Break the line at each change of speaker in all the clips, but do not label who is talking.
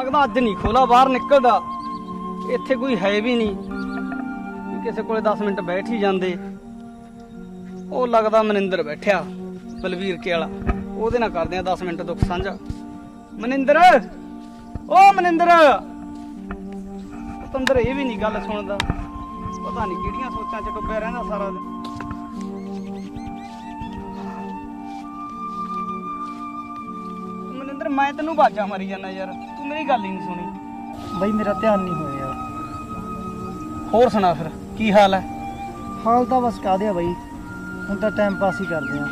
लगदा अज नहीं खोला बाहर निकलदा। इत्थे कोई है भी नहीं, किसी कोले 10 मिनट बैठ ही जांदे। ਉਹ लगदा मनिंदर बैठा बलवीर के वाला, ਉਹਦੇ ਨਾਲ ਕਰਦੇ ਆ 10 मिनट दुख साझा। मनिंदर ओ मनिंदर, ਪਤੰਦਰ ਇਹ ਵੀ ਨਹੀਂ ਗੱਲ ਸੁਣਦਾ, ਪਤਾ ਨਹੀਂ ਕਿਹੜੀਆਂ ਸੋਚਾਂ 'ਚ ਡੁੱਬਿਆ ਰਹਿੰਦਾ ਸਾਰਾ ਦਿਨ। ਮਨਿੰਦਰ ਮੈਂ ਤੈਨੂੰ ਬਾਜਾਂ ਮਾਰੀ ਜਾਂਦਾ ਯਾਰ, ਤੂੰ ਮੇਰੀ ਗੱਲ ਹੀ ਨਹੀਂ ਸੁਣੀ।
ਬਈ ਮੇਰਾ ਧਿਆਨ ਨਹੀਂ ਹੋਇਆ ਯਾਰ।
ਹੋਰ ਸੁਣਾ ਫਿਰ ਕੀ ਹਾਲ ਹੈ?
ਹਾਲ ਤਾਂ ਬਸ ਕਾਹਦੇ ਆ ਬਈ, ਹੁਣ ਤਾਂ ਟਾਈਮ ਪਾਸ ਹੀ ਕਰਦੇ ਆ।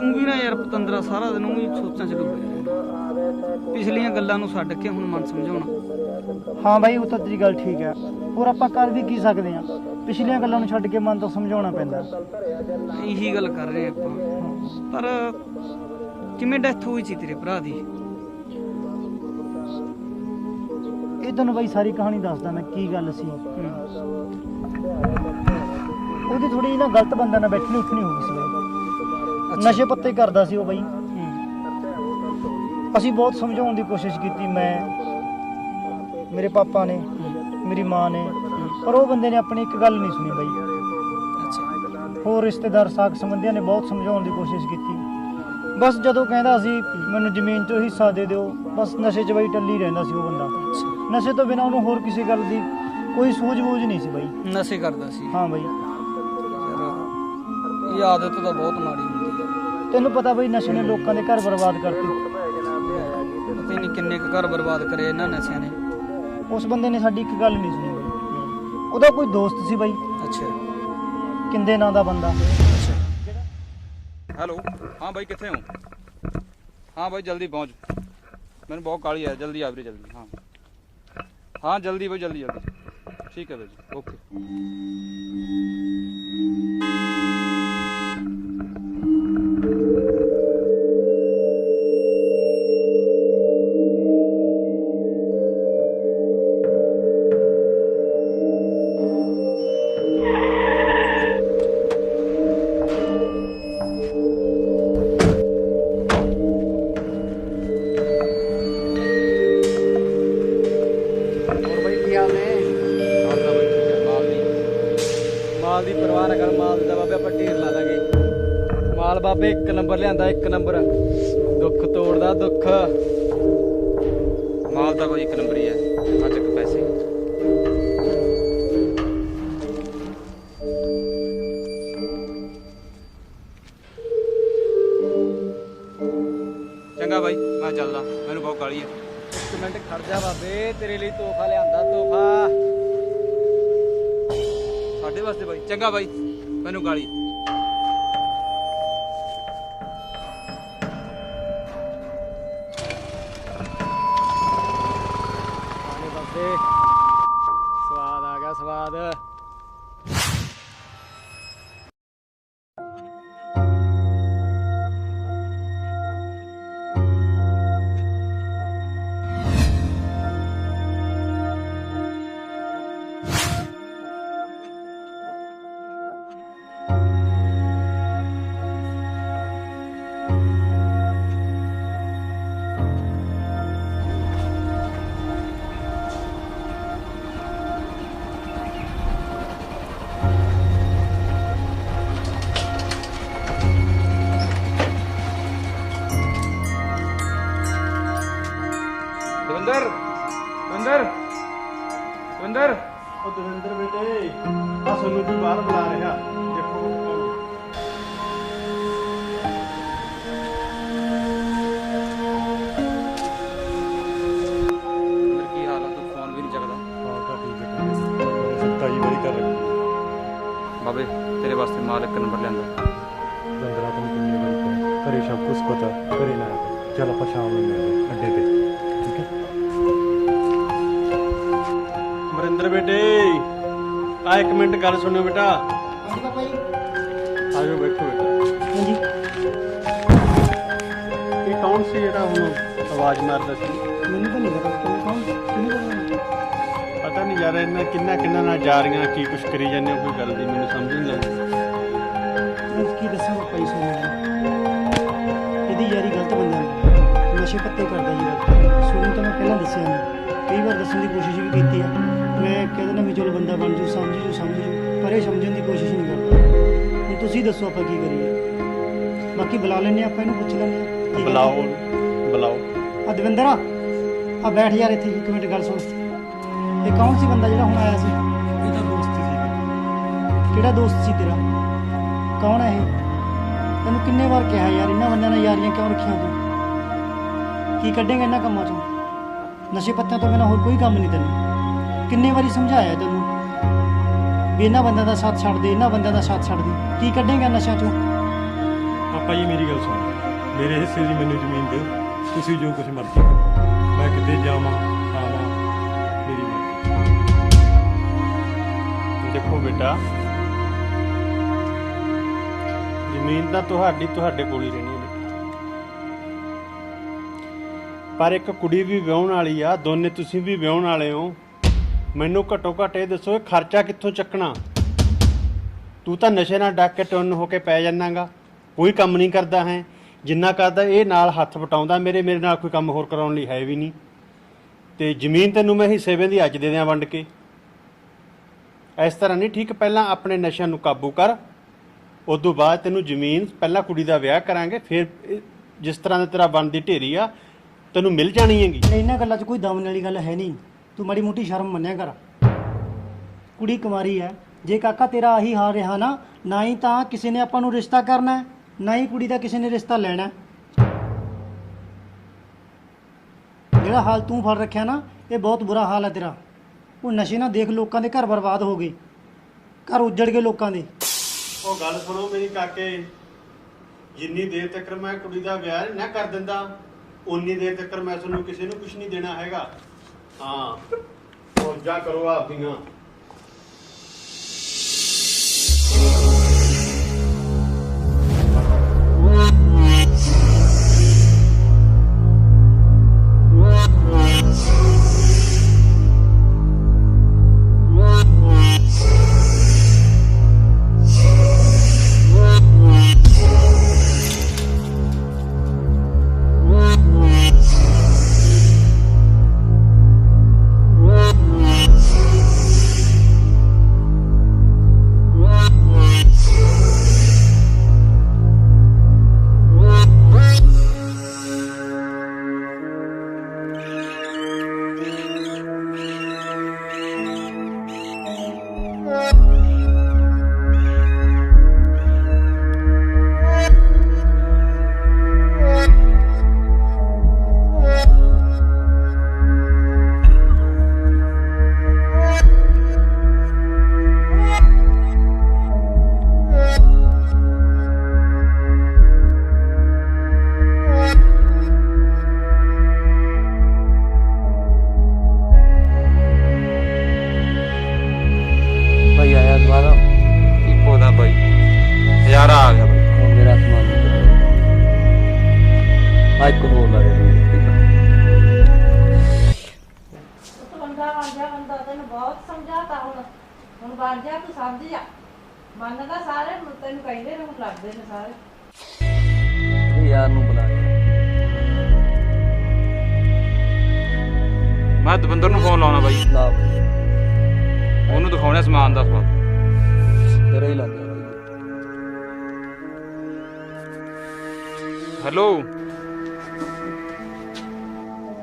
ਤੂੰ ਵੀ ਨਾ ਯਾਰ ਪਤੰਦਰਾ ਸਾਰਾ ਦਿਨ ਉਹੀ ਸੋਚਾਂ 'ਚ ਡੁੱਬਿਆ ਰਹਿੰਦਾ। ਪਿਛਲੀਆਂ ਗੱਲਾਂ ਨੂੰ ਛੱਡ ਕੇ ਹੁਣ ਮਨ ਸਮਝਾਉਣਾ।
ਹਾਂ ਬਾਈ ਉਹ ਤਾਂ ਤੇਰੀ ਗੱਲ ਠੀਕ ਹੈ, ਹੋਰ ਆਪਾਂ ਕਰ ਵੀ ਕੀ ਸਕਦੇ ਆ, ਪਿਛਲੀਆਂ ਗੱਲਾਂ ਨੂੰ ਛੱਡ ਕੇ ਮਨ ਤਾਂ ਸਮਝਾਉਣਾ ਪੈਂਦਾ।
ਇਹੀ ਗੱਲ ਕਰ ਰਹੇ ਆਪਾਂ, ਪਰ ਕਿਵੇਂ ਡੈਥ ਹੋਈ ਸੀ ਤੇਰੇ ਭਰਾ ਦੀ?
ਇਹ ਤੈਨੂੰ ਬਾਈ ਸਾਰੀ ਕਹਾਣੀ ਦੱਸਦਾ ਮੈਂ, ਕੀ ਗੱਲ ਸੀ। ਉਹਦੀ ਥੋੜੀ ਨਾ ਗਲਤ ਬੰਦਾ ਨਾਲ ਬੈਠਣੀ ਉੱਠਣੀ ਹੋ ਗਈ ਸੀ ਬਾਈ, ਨਸ਼ੇ ਪੱਤੇ ਕਰਦਾ ਸੀ ਉਹ ਬਾਈ। ਅਸੀਂ ਬਹੁਤ ਸਮਝਾਉਣ ਦੀ ਕੋਸ਼ਿਸ਼ ਕੀਤੀ, ਮੈਂ, ਮੇਰੇ ਪਾਪਾ ਨੇ, ਮੇਰੀ ਮਾਂ ਨੇ, ਪਰ ਉਹ ਬੰਦੇ ਨੇ ਆਪਣੀ ਇੱਕ ਗੱਲ ਨਹੀਂ ਸੁਣੀ ਬਾਈ। ਹੋਰ ਰਿਸ਼ਤੇਦਾਰ ਸਾਕ ਸੰਬੰਧੀਆਂ ਨੇ ਬਹੁਤ ਸਮਝਾਉਣ ਦੀ ਕੋਸ਼ਿਸ਼ ਕੀਤੀ, ਬਸ ਜਦੋਂ ਕਹਿੰਦਾ ਸੀ ਮੈਨੂੰ ਜ਼ਮੀਨ 'ਚੋਂ ਹਿੱਸਾ ਦੇ ਦਿਓ, ਬਸ ਨਸ਼ੇ 'ਚ ਬਾਈ ਟੱਲੀ ਰਹਿੰਦਾ ਸੀ ਉਹ ਬੰਦਾ। ਨਸ਼ੇ ਤੋਂ ਬਿਨਾਂ ਉਹਨੂੰ ਹੋਰ ਕਿਸੇ ਗੱਲ ਦੀ ਕੋਈ ਸੂਝ-ਬੂਝ ਨਹੀਂ ਸੀ ਬਾਈ।
ਨਸ਼ੇ ਕਰਦਾ ਸੀ?
ਹਾਂ ਬਾਈ।
ਇਹ ਆਦਤ ਤਾਂ ਬਹੁਤ ਮਾੜੀ ਹੁੰਦੀ ਹੈ।
ਤੈਨੂੰ ਪਤਾ ਬਾਈ ਨਸ਼ੇ ਨੇ ਲੋਕਾਂ ਦੇ ਘਰ ਬਰਬਾਦ ਕਰਤੇ।
ਪਤਾ ਨਹੀਂ ਕਿੰਨੇ ਕੁ ਘਰ ਬਰਬਾਦ ਕਰੇ ਇਹਨਾਂ ਨਸ਼ਿਆਂ ਨੇ।
ਉਸ ਬੰਦੇ ਨੇ ਸਾਡੀ ਇੱਕ ਗੱਲ ਨਹੀਂ ਸੁਣੀ ਬਾਈ। ਉਹਦਾ ਕੋਈ ਦੋਸਤ ਸੀ ਬਾਈ।
ਅੱਛਾ।
ਕਿੰਦੇ ਨਾਂ ਦਾ ਬੰਦਾ।
हेलो, हाँ भाई कितने हो? हाँ भाई जल्दी पहुँच, मैंने बहुत काली है, जल्दी आ रही जल्दी। हाँ हाँ जल्दी भाई जल्दी जल्दी, ठीक है भाई जी, ओके।
माल दी परवाह ना कर, माल दा बाबे ਆਪਾਂ ਢੇਰ ਲਾ ਦਾਂਗੇ। माल बाबे एक नंबर लियांदा, एक नंबर दुख तोड़दा दुख।
माल तो भाई एक नंबर ही है, आज तक पैसे चंगा भाई मैं चलदा, मैनू बहुत काली है।
एक मिनट खड़ जा बाबे, तेरे लिए तोहफा लियांदा, तोहफा
साढ़े वास्ते भाई। चंगा भाई मैनू काली।
बाबे स्वाद आ गया, स्वाद।
दविंदर दविंदर दविंदर,
ਉਹ ਦਵਿੰਦਰ ਬੇਟੇ ਆ ਸਾਨੂੰ ਕੋਈ ਬਾਹਰ ਬੁਲਾ ਰਿਹਾ, ਦੇਖੋ।
दविंदर की हाल है, तू फोन भी नहीं चकदा।
ਹਾਂ ਤਾਂ ਠੀਕ ਹੈ, 27 ਵਾਰੀ ਕਰ ਰੱਖੀ
बाबे तेरे वास्ते माल एक नंबर लियांदा।
15 ਦਿਨ ਕਿੰਨੇ ਵਾਰੀ ਘਰੇ ਸਭ ਕੁਝ ਪਤਾ, ਘਰੇ ਨਾ ਚੱਲ ਆਪਾਂ ਸ਼ਾਮ ਨੂੰ ਮਿਲਦੇ ਅੱਡੇ ਤੇ, ਠੀਕ ਹੈ।
ਮਰਿੰਦਰ ਬੇਟੇ ਆ ਇੱਕ ਮਿੰਟ ਗੱਲ ਸੁਣਿਓ ਬੇਟਾ।
ਹਾਂਜੀ ਪਾਪਾ ਜੀ।
ਆ ਜਾਓ ਬੈਠੋ ਬੇਟਾ।
ਹਾਂਜੀ।
ਇਹ ਕੌਣ ਸੀ ਜਿਹੜਾ ਹੁਣ ਆਵਾਜ਼ ਮਾਰਦਾ ਸੀ?
ਮੈਨੂੰ ਤਾਂ ਨਹੀਂ ਪਤਾ ਕੌਣ ਕਿਹਨੂੰ ਬੋਲਣਾ।
ਪਤਾ ਨਹੀਂ ਯਾਰ ਇਹਨਾਂ ਕਿੰਨਾ ਨਾਲ ਜਾ ਰਹੀਆਂ, ਕੀ ਕੁਛ ਕਰੀ ਜਾਂਦੇ ਹੋ, ਕੋਈ ਗੱਲ ਦੀ ਮੈਨੂੰ ਸਮਝ ਨਹੀਂ ਲੱਗਦੀ।
ਮੈਂ ਕੀ ਦੱਸਾਂ ਪਾਪਾ ਜੀ ਤੁਹਾਨੂੰ, ਇਹਦੀ ਯਾਰੀ ਗਲਤ ਬੰਦਾ ਨਾਲ, ਨਸ਼ੇ ਪੱਤੇ ਕਰਦਾ ਜੀ। ਸੁਣੀ ਤਾਂ ਮੈਂ ਪਹਿਲਾਂ ਦੱਸਿਆ ਨਹੀਂ, ਕਈ ਵਾਰ ਦੱਸਣ ਦੀ ਕੋਸ਼ਿਸ਼ ਵੀ ਕੀਤੀ ਆ। ਮੈਂ ਕਹਿ ਦਿੰਦਾ ਵੀ ਚਲੋ ਬੰਦਾ ਬਣ ਜੂ, ਸਮਝ ਜੂ, ਪਰ ਇਹ ਸਮਝਣ ਦੀ ਕੋਸ਼ਿਸ਼ ਨਹੀਂ ਕਰਦਾ। ਹੁਣ ਤੁਸੀਂ ਦੱਸੋ ਆਪਾਂ ਕੀ ਕਰੀਏ? ਬਾਕੀ ਬੁਲਾ ਲੈਂਦੇ ਆਪਾਂ, ਇਹਨੂੰ ਪੁੱਛ ਲੈਂਦੇ ਆ। ਕੀ
ਬੁਲਾਓ
ਕਹਿੰਦਾ?
ਉਹਨੂੰ, ਬੁਲਾਓ।
ਆ ਦਵਿੰਦਰ ਆ ਬੈਠ ਯਾਰ ਇੱਥੇ ਇੱਕ ਮਿੰਟ ਗੱਲ ਸੁਣ। ਇਹ ਕੌਣ ਸੀ ਬੰਦਾ ਜਿਹੜਾ ਹੁਣ ਆਇਆ ਸੀ?
ਇਹਦਾ ਦੋਸਤ ਸੀ।
ਕਿਹੜਾ ਦੋਸਤ ਸੀ ਤੇਰਾ? ਕੌਣ ਹੈ ਇਹ? ਤੈਨੂੰ ਕਿੰਨੇ ਵਾਰ ਕਿਹਾ ਯਾਰ ਇਹਨਾਂ ਬੰਦਿਆਂ ਨਾਲ ਯਾਰੀਆਂ ਕਿਉਂ ਰੱਖੀਆਂ ਤੂੰ? ਕੀ ਕੱਢੇਂਗਾ ਇਹਨਾਂ ਕੰਮਾਂ ਚੋਂ? ਨਸ਼ੇ ਪੱਤਿਆਂ ਤੋਂ ਬਿਨਾਂ ਹੋਰ ਕੋਈ ਕੰਮ ਨਹੀਂ ਤੈਨੂੰ। ਕਿੰਨੇ ਵਾਰੀ ਸਮਝਾਇਆ ਤੈਨੂੰ ਵੀ ਇਹਨਾਂ ਬੰਦਿਆਂ ਦਾ ਸਾਥ ਛੱਡ ਦੇ, ਇਹਨਾਂ ਬੰਦਿਆਂ ਦਾ ਸਾਥ ਛੱਡ ਦੇ। ਕੀ ਕੱਢੇਂਗਾ ਨਸ਼ਿਆਂ ਚੋਂ?
ਪਾਪਾ ਜੀ ਮੇਰੀ ਗੱਲ ਸੁਣੋ, ਮੇਰੇ ਹਿੱਸੇ ਦੀ ਮੈਨੂੰ ਜ਼ਮੀਨ ਦਿਓ, ਤੁਸੀਂ ਜੋ ਕੁਝ ਮਰਜ਼ੀ ਕਰੋ, ਮੈਂ ਕਿਤੇ ਜਾਵਾਂ ਆਵਾਂ, ਮੇਰੀ ਮਰਜ਼ੀ।
ਦੇਖੋ ਬੇਟਾ, ਜ਼ਮੀਨ ਤਾਂ ਤੁਹਾਡੇ ਕੋਲ ਹੀ ਰਹਿਣੀ ਹੈ ਬੇਟਾ, ਪਰ ਇੱਕ ਕੁੜੀ ਵੀ ਵਿਆਹੁਣ ਵਾਲੀ ਆ, ਦੋਨੇ ਤੁਸੀਂ ਵੀ ਵਿਆਹੁਣ ਵਾਲੇ ਹੋ। ਮੈਨੂੰ ਘੱਟੋ ਘੱਟ ਇਹ ਦੱਸੋ, ਇਹ ਖਰਚਾ ਕਿੱਥੋਂ ਚੱਕਣਾ? ਤੂੰ ਤਾਂ ਨਸ਼ੇ ਨਾਲ ਡੱਕ ਕੇ ਟੁੰਨ ਹੋ ਕੇ ਪੈ ਜਾਣਾਗਾ, ਕੋਈ ਕੰਮ ਨਹੀਂ ਕਰਦਾ ਹੈ। ਜਿੰਨਾ ਕਰਦਾ ਇਹ ਨਾਲ ਹੱਥ ਵਟਾਉਂਦਾ, ਮੇਰੇ ਨਾਲ ਕੋਈ ਕੰਮ ਹੋਰ ਕਰਾਉਣ ਲਈ ਹੈ ਵੀ ਨਹੀਂ। ਤੇ ਜ਼ਮੀਨ ਤੈਨੂੰ ਮੈਂ ਹਿੱਸੇ ਵੇਂਦੀ ਅੱਜ ਦੇ ਦਿਆਂ ਵੰਡ ਕੇ। ਇਸ ਤਰ੍ਹਾਂ ਨਹੀਂ ਠੀਕ। ਪਹਿਲਾਂ ਆਪਣੇ ਨਸ਼ਿਆਂ ਨੂੰ ਕਾਬੂ ਕਰ, ਉਦੋਂ ਬਾਅਦ ਤੈਨੂੰ ਜ਼ਮੀਨ, ਪਹਿਲਾਂ ਕੁੜੀ ਦਾ ਵਿਆਹ ਕਰਾਂਗੇ, ਫਿਰ ਜਿਸ ਤਰ੍ਹਾਂ ਦਾ ਤੇਰਾ ਬਣਦੀ ਢੇਰੀ ਆ ਤੈਨੂੰ ਮਿਲ ਜਾਣੀ ਹੈਗੀ।
ਇਹਨਾਂ ਗੱਲਾਂ 'ਚ ਕੋਈ ਦਮਨ ਵਾਲੀ ਗੱਲ ਹੈ ਨਹੀਂ। ਤੂੰ ਮਾੜੀ ਮੋਟੀ ਸ਼ਰਮ ਮੰਨਿਆ ਕਰ। ਕੁੜੀ ਕੁਮਾਰੀ ਹੈ, ਜੇ ਕਾਕਾ ਤੇਰਾ ਆਹੀ ਹਾਲ ਰਿਹਾ ਨਾ ਹੀ ਤਾਂ ਕਿਸੇ ਨੇ ਆਪਾਂ ਨੂੰ ਰਿਸ਼ਤਾ ਕਰਨਾ ਹੈ, ਨਾ ਹੀ ਕੁੜੀ ਦਾ ਕਿਸੇ ਨੇ ਰਿਸ਼ਤਾ ਲੈਣਾ। ਜਿਹੜਾ ਹਾਲ ਤੂੰ ਫੜ ਰੱਖਿਆ ਨਾ, ਇਹ ਬਹੁਤ ਬੁਰਾ ਹਾਲ ਹੈ ਤੇਰਾ। ਉਹ ਨਸ਼ੇ ਨਾਲ ਦੇਖ ਲੋਕਾਂ ਦੇ ਘਰ ਬਰਬਾਦ ਹੋ ਗਏ, ਘਰ ਉੱਜੜ ਗਏ ਲੋਕਾਂ ਦੇ।
ਉਹ ਗੱਲ ਸੁਣੋ ਮੇਰੀ ਕਾਕੇ, ਜਿੰਨੀ ਦੇਰ ਤੱਕ ਮੈਂ ਕੁੜੀ ਦਾ ਵਿਆਹ ਨਾ ਕਰ ਦਿੰਦਾ, ਉਨੀ ਦੇਰ ਤੱਕ ਮੈਂ ਤੁਹਾਨੂੰ ਕਿਸੇ ਨੂੰ ਕੁਝ ਨਹੀਂ ਦੇਣਾ ਹੈਗਾ। ਹਾਂ, ਫੌਜਾਂ ਕਰੋ ਆਪਦੀਆਂ।
ਹੁਣ ਬਣ ਜਾ, ਤੂੰ ਸਮਝ ਜਾ। ਮੰਨਦਾ ਸਾਰੇ ਤੈਨੂੰ ਕਹਿੰਦੇ ਨੇ, ਹੁਣ ਲੱਗਦੇ ਨੇ ਸਾਰੇ।
ਯਾਰ ਨੂੰ ਬੁਲਾ
ਮੈਂ ਦਵਿੰਦਰ ਨੂੰ ਫੋਨ ਲਾਉਣਾ ਬਾਈ,
ਲਾ
ਉਹਨੂੰ ਦਿਖਾਉਣਾ ਸਮਾਨ ਦਾ ਸਵਾਦ।
ਤੇਰਾ ਹੀ ਲੱਗ ਗਿਆ ਬਾਈ।
ਹੈਲੋ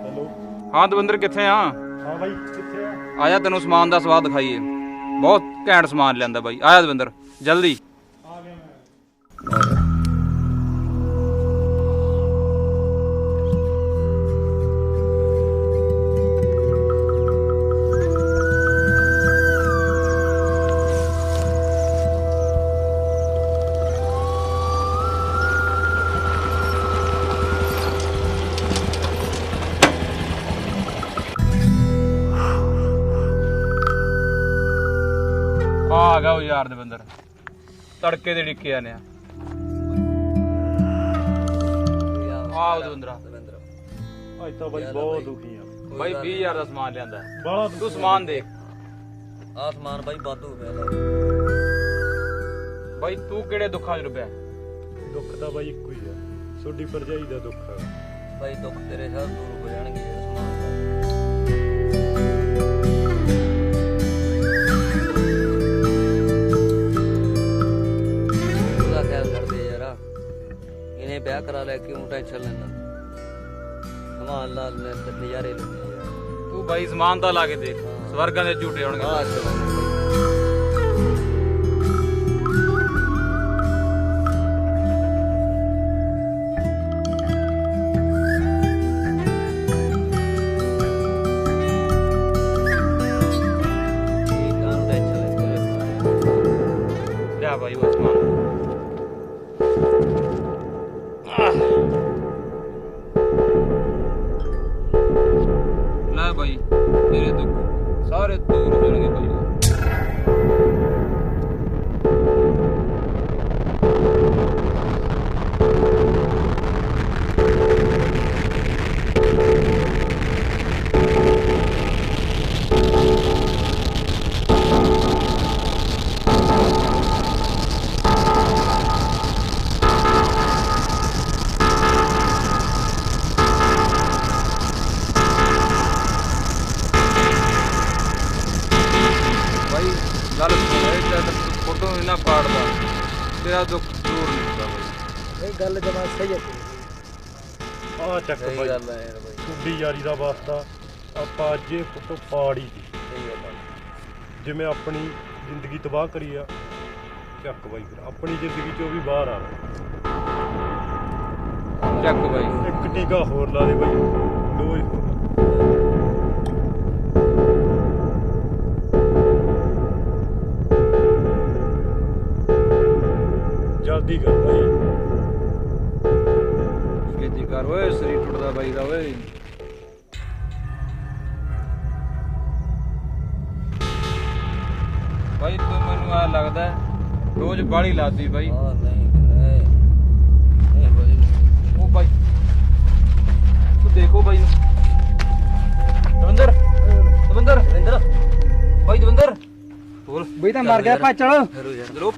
ਹੈਲੋ,
ਹਾਂ ਦਵਿੰਦਰ ਕਿੱਥੇ ਆ?
ਹਾਂ ਬਾਈ ਕਿੱਥੇ ਆ?
ਆਇਆ ਤੈਨੂੰ ਸਮਾਨ ਦਾ ਸਵਾਦ ਦਿਖਾਈਏ, ਬਹੁਤ ਘੈਂਟ ਸਮਾਨ ਲਿਆਂਦਾ ਬਾਈ। ਆਇਆ ਦਵਿੰਦਰ ਜਲਦੀ।
ਆ ਗਿਆ ਮੈਂ।
ਆ ਗਿਆ ਉਹ ਯਾਰ ਦਵਿੰਦਰ, ਤੜਕੇ ਦੇ ਡਿੱਕੇ ਆਨੇ ਆ। ਆਹ ਦਵਿੰਦਰ
ਅੱਜ ਤਾਂ ਬਾਈ ਬਹੁਤ ਦੁਖੀ ਆ
ਬਾਈ, 20,000 ਦਾ ਸਮਾਨ ਲਿਆਂਦਾ।
ਬਾਲਾ
ਤੂੰ ਸਮਾਨ ਦੇਖ
ਆਹ ਸਮਾਨ ਬਾਈ ਵਾਧੂ ਹੋ ਗਿਆ।
ਬਾਈ ਤੂੰ ਕਿਹੜੇ ਦੁੱਖਾਂ 'ਚ ਡੁੱਬਿਆ?
ਦੁੱਖ ਤਾਂ ਬਾਈ ਇੱਕੋ ਹੀ ਆ, ਤੁਹਾਡੀ ਭਰਜਾਈ ਦਾ ਦੁੱਖ ਆ।
ਬਾਈ ਦੁੱਖ ਤੇਰੇ ਸਭ ਦੂਰ ਹੋ ਜਾਣਗੇ ਸਮਾਨ ਦਾ।
इन्हें ब्याह करा ले, क्यों टेंशन लेना? समान ला ले, नजारे लेने यार।
ਤੂੰ ਬਾਈ ਸਮਾਨ ਤਾਂ ਲਾ ਕੇ ਦੇਖ, ਸਵਰਗਾਂ ਦੇ ਝੂਟੇ ਹੋਣਗੇ।
हाँ चलो
ਲਿਆ ਬਾਈ ਉਹ ਸਮਾਨ। ਲੈ ਬਾਈ ਮੇਰੇ ਦੁੱਖ ਸਾਰੇ ਦੂਰ ਹੋ ਜਾਣਗੇ ਬਾਈ। ਬਾਈ ਗੱਲ ਸੁਣ, ਜਦ ਫੋਟੋ ਇਹਨਾਂ ਪਾੜਦਾ ਤੇਰਾ ਦੁੱਖ ਦੂਰ ਨਹੀਂ ਹੁੰਦਾ ਬਾਈ।
ਇਹ ਗੱਲ ਜਮਾ ਸਹੀ ਹੈ
ਆ ਚੱਕ
सही
ਬਾਈ,
गल है यार भाई,
ਤੁਹਾਡੀ ਯਾਰੀ ਦਾ ਵਾਸਤਾ ਆਪਾਂ ਅੱਜ ਇਹ ਫੋਟੋ ਪਾੜ ਹੀ ਦੀ।
सही गल है।
ਜਿਵੇਂ ਆਪਣੀ ਜ਼ਿੰਦਗੀ ਤਬਾਹ ਕਰੀ ਆ, ਚੱਕ ਬਾਈ ਫਿਰ ਆਪਣੀ ਜ਼ਿੰਦਗੀ ਚੋਂ ਵੀ ਬਾਹਰ ਆ।
ਚੱਕ ਬਾਈ।
ਇੱਕ ਟੀਕਾ ਹੋਰ ਲਾ ਦੇ ਬਾਈ, ਡੋਜ਼ ਹੋਰ ਲਾ। ਜਲਦੀ ਕਰ ਬਾਈ।
ਛੇਤੀ ਕਰ ਓਏ, ਸਰੀਰ ਟੁੱਟਦਾ ਬਾਈ ਦਾ ਓਏ। ਬਾਈ ਤੂੰ ਮੈਨੂੰ ਆ ਲੱਗਦਾ ਰੋਜ਼ ਬਾਲੀ ਲਾਦੀ ਬਾਈ।
हाँ नहीं नहीं भाई,
ਉਹ ਬਾਈ ਤੂੰ ਦੇਖੋ ਬਾਈ ਨੂੰ। ਦਵਿੰਦਰ ਦਵਿੰਦਰ ਦਵਿੰਦਰ ਬਾਈ ਦਵਿੰਦਰ ਬੋਲ
ਬਈ ਤਾਂ ਮਰ ਗਿਆ ਭਾ ਚਲ।
फिर जा
ਦਰੋ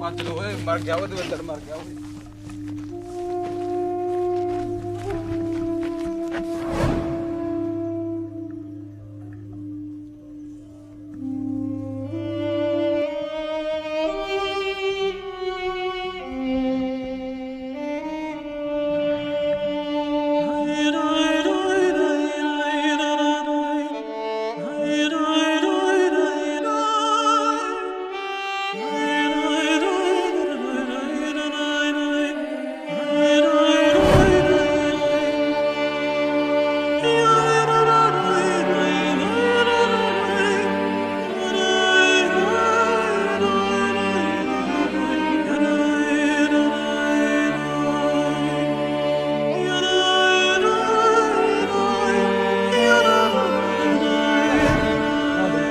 ਪੰਜ ਲੋ ਓਏ, ਮਰ ਗਿਆ ਉਹ ਦਵਿੰਦਰ, ਮਰ ਗਿਆ ਓਏ।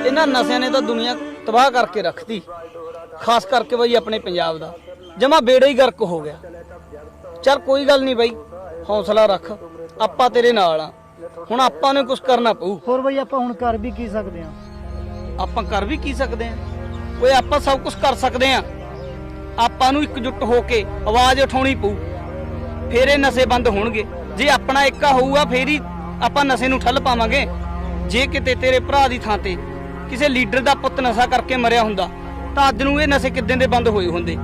ਇਹਨਾਂ ਨਸ਼ਿਆਂ ਨੇ ਤਾਂ ਦੁਨੀਆ ਤਬਾਹ ਕਰਕੇ ਰੱਖਤੀ, ਖਾਸ ਕਰਕੇ ਬਈ ਆਪਣੇ ਪੰਜਾਬ ਦਾ ਜਮਾ ਬੇੜਾ ਹੀ ਗਰਕ ਹੋ ਗਿਆ। ਚੱਲ ਕੋਈ ਗੱਲ ਨਹੀਂ ਬਈ, ਹੌਸਲਾ ਰੱਖ, ਆਪਾਂ ਤੇਰੇ ਨਾਲ ਆ। ਹੁਣ ਆਪਾਂ ਨੂੰ ਕੁਝ ਕਰਨਾ ਪਊ।
ਹੋਰ ਬਈ ਆਪਾਂ ਹੁਣ ਕਰ ਵੀ ਕੀ ਸਕਦੇ ਹਾਂ?
ਆਪਾਂ ਕਰ ਵੀ ਕੀ ਸਕਦੇ ਆ ਓਏ, ਆਪਾਂ ਸਭ ਕੁਝ ਕਰ ਸਕਦੇ ਆ। ਆਪਾਂ ਨੂੰ ਇਕਜੁੱਟ ਹੋ ਕੇ ਆਵਾਜ਼ ਉਠਾਉਣੀ ਪਊ, ਫੇਰ ਇਹ ਨਸ਼ੇ ਬੰਦ ਹੋਣਗੇ। ਜੇ ਆਪਣਾ ਏਕਾ ਹੋਊਗਾ ਫੇਰ ਹੀ ਆਪਾਂ ਨਸ਼ੇ ਨੂੰ ਠੱਲ ਪਾਵਾਂਗੇ। ਜੇ ਕਿਤੇ ਤੇਰੇ ਭਰਾ ਦੀ ਥਾਂ ਤੇ ਕਿਸੇ ਲੀਡਰ ਦਾ ਪੁੱਤ ਨਸ਼ਾ ਕਰਕੇ ਮਰਿਆ ਹੁੰਦਾ ਤਾਂ ਅੱਜ ਨੂੰ ਇਹ ਨਸ਼ੇ ਕਿੱਦਾਂ ਦੇ ਬੰਦ ਹੋਏ ਹੁੰਦੇ।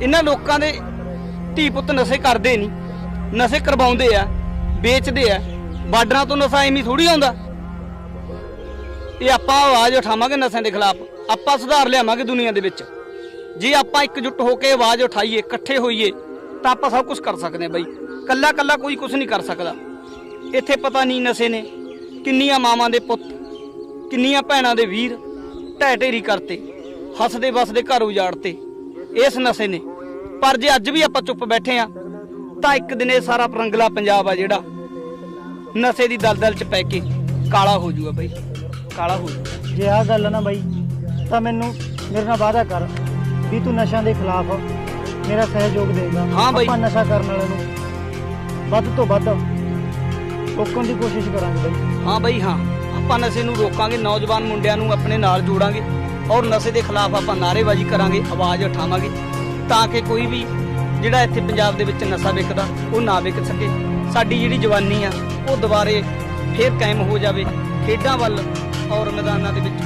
ਇਹਨਾਂ ਲੋਕਾਂ ਦੇ ਧੀ ਪੁੱਤ ਨਸ਼ੇ ਕਰਦੇ ਨਹੀਂ, ਨਸ਼ੇ ਕਰਵਾਉਂਦੇ ਆ, ਵੇਚਦੇ ਆ। ਬਾਰਡਰਾਂ ਤੋਂ ਨਸ਼ਾ ਐਵੇਂ ਥੋੜੀ ਆਉਂਦਾ। ਇਹ ਆਪਾਂ ਆਵਾਜ਼ ਉਠਾਵਾਂਗੇ ਨਸ਼ਿਆਂ ਦੇ ਖਿਲਾਫ, ਆਪਾਂ ਸੁਧਾਰ ਲਿਆਵਾਂਗੇ ਦੁਨੀਆ ਦੇ ਵਿੱਚ। ਜੇ ਆਪਾਂ ਇਕਜੁੱਟ ਹੋ ਕੇ ਆਵਾਜ਼ ਉਠਾਈਏ, ਇਕੱਠੇ ਹੋਈਏ, ਤਾਂ ਆਪਾਂ ਸਭ ਕੁਝ ਕਰ ਸਕਦੇ ਹਾਂ ਬਈ। ਕੱਲਾ ਕੱਲਾ ਕੋਈ ਕੁਝ ਨਹੀਂ ਕਰ ਸਕਦਾ। ਇੱਥੇ ਪਤਾ ਨਹੀਂ ਨਸ਼ੇ ਨੇ ਕਿੰਨੀਆਂ ਮਾਵਾਂ ਦੇ ਪੁੱਤ, ਕਿੰਨੀਆਂ ਭੈਣਾਂ ਦੇ ਵੀਰ ਢਹਿ ਢੇਰੀ ਕਰਤੇ, ਹੱਸਦੇ ਵਸਦੇ ਘਰ ਉਜਾੜਤੇ ਇਸ ਨਸ਼ੇ ਨੇ। ਪਰ ਜੇ ਅੱਜ ਵੀ ਆਪਾਂ ਚੁੱਪ ਬੈਠੇ ਆ ਤਾਂ ਇੱਕ ਦਿਨ ਇਹ ਸਾਰਾ ਪਰੰਗਲਾ ਪੰਜਾਬ ਆ ਜਿਹੜਾ ਨਸ਼ੇ ਦੀ ਦਲਦਲ 'ਚ ਪੈ ਕੇ ਕਾਲਾ ਹੋ ਜਾਊਗਾ ਬਈ, ਕਾਲਾ ਹੋ ਜਾਊਗਾ।
ਜੇ ਆਹ ਗੱਲ ਆ ਨਾ ਬਾਈ, ਤਾਂ ਮੈਨੂੰ ਮੇਰੇ ਨਾਲ ਵਾਅਦਾ ਕਰ ਵੀ ਤੂੰ ਨਸ਼ਿਆਂ ਦੇ ਖਿਲਾਫ ਮੇਰਾ ਸਹਿਯੋਗ ਦੇਗਾ।
ਹਾਂ ਬਾਈ।
ਆਪਾਂ ਨਸ਼ਾ ਕਰਨ ਵਾਲਿਆਂ ਨੂੰ ਵੱਧ ਤੋਂ ਵੱਧ ਰੋਕਣ ਦੀ ਕੋਸ਼ਿਸ਼ ਕਰਾਂਗੇ ਬਾਈ।
ਹਾਂ ਬਈ ਹਾਂ, ਆਪਾਂ ਨਸ਼ੇ ਨੂੰ ਰੋਕਾਂਗੇ, ਨੌਜਵਾਨ ਮੁੰਡਿਆਂ ਨੂੰ ਆਪਣੇ ਨਾਲ ਜੋੜਾਂਗੇ ਔਰ ਨਸ਼ੇ ਦੇ ਖਿਲਾਫ ਆਪਾਂ ਨਾਅਰੇਬਾਜ਼ੀ ਕਰਾਂਗੇ, ਆਵਾਜ਼ ਉਠਾਵਾਂਗੇ ਤਾਂ ਕਿ ਕੋਈ ਵੀ ਜਿਹੜਾ ਇੱਥੇ ਪੰਜਾਬ ਦੇ ਵਿੱਚ ਨਸ਼ਾ ਵਿਕਦਾ ਉਹ ਨਾ ਵਿਕ ਸਕੇ। ਸਾਡੀ ਜਿਹੜੀ ਜਵਾਨੀ ਆ ਉਹ ਦੁਬਾਰੇ ਫੇਰ ਕਾਇਮ ਹੋ ਜਾਵੇ, ਖੇਡਾਂ ਵੱਲ ਔਰ ਮੈਦਾਨਾਂ ਦੇ ਵਿੱਚ।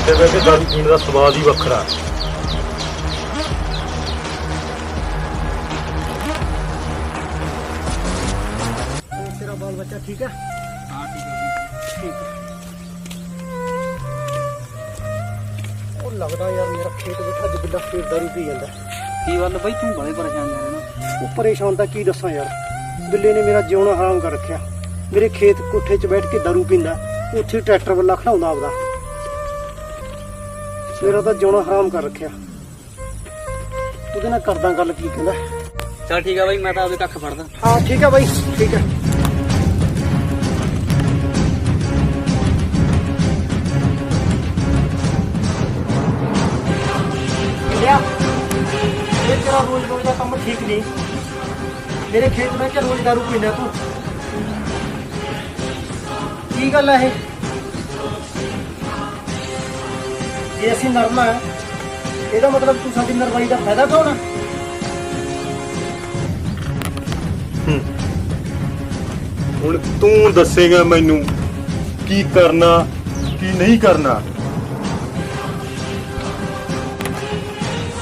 ਇਕੱਠੇ ਬਹਿ ਕੇ ਦਾਰੂ ਪੀਣ ਦਾ ਸਵਾਦ ਹੀ ਵੱਖਰਾ।
ਤੇਰਾ ਬਾਲ ਬੱਚਾ ਠੀਕ ਹੈ?
ਹਾਂ ਠੀਕ ਹੈ
ਠੀਕ ਹੈ। ਉਹ ਲੱਗਦਾ ਯਾਰ ਮੇਰਾ ਖੇਤ ਬੈਠਾ ਅੱਜ ਬਿੱਲਾ ਫੇਰ ਦਾਰੂ ਪੀ ਜਾਂਦਾ।
ਕੀ ਗੱਲ ਬਾਈ ਤੂੰ ਬੜੇ ਪਰੇਸ਼ਾਨ ਜਾ ਰਿਹਾ
ਉਹ ਪਰੇਸ਼ਾਨ ਤਾਂ ਕੀ ਦੱਸਾਂ ਯਾਰ, ਬਿੱਲੇ ਨੇ ਮੇਰਾ ਜਿਉਣਾ ਹਰਾਮ ਕਰ ਰੱਖਿਆ। ਮੇਰੇ ਖੇਤ ਕੋਠੇ 'ਚ ਬੈਠ ਕੇ ਦਾਰੂ ਪੀਂਦਾ, ਉੱਥੇ ਟਰੈਕਟਰ ਵੱਲਾ ਖੜਾਉਂਦਾ ਆਪਦਾ। ਮੇਰਾ ਤਾਂ ਜਿਉਣਾ ਹਰਾਮ ਕਰ ਰੱਖਿਆ। ਉਹਦੇ ਨਾਲ ਕਰਦਾ ਗੱਲ, ਕੀ ਕਹਿੰਦਾ।
ਚਲ ਠੀਕ ਆ ਬਾਈ, ਮੈਂ ਤਾਂ ਆਪਦੇ ਕੱਖ ਫੜਦਾ।
ਹਾਂ ਠੀਕ ਹੈ ਬਾਈ, ਠੀਕ ਹੈ। ਇਹ ਤੇਰਾ ਰੋਜ਼ ਰੋਜ਼ ਦਾ ਕੰਮ ਠੀਕ ਨਹੀਂ। ਮੇਰੇ ਖੇਤ ਵਿੱਚ ਰੋਜ਼ ਦਾਰੂ ਪੀਂਦਾ ਤੂੰ, ਕੀ ਗੱਲ ਹੈ ਇਹ? ਜੇ ਅਸੀਂ ਨਰਮਾ ਹੈ, ਇਹਦਾ ਮਤਲਬ ਤੂੰ ਸਾਡੀ ਨਰਮਾਈ ਦਾ ਫਾਇਦਾ ਉਠਾਉਣਾ।
ਹੁਣ ਤੂੰ ਦੱਸੇਗਾ ਮੈਨੂੰ ਕੀ ਕਰਨਾ ਕੀ ਨਹੀਂ ਕਰਨਾ।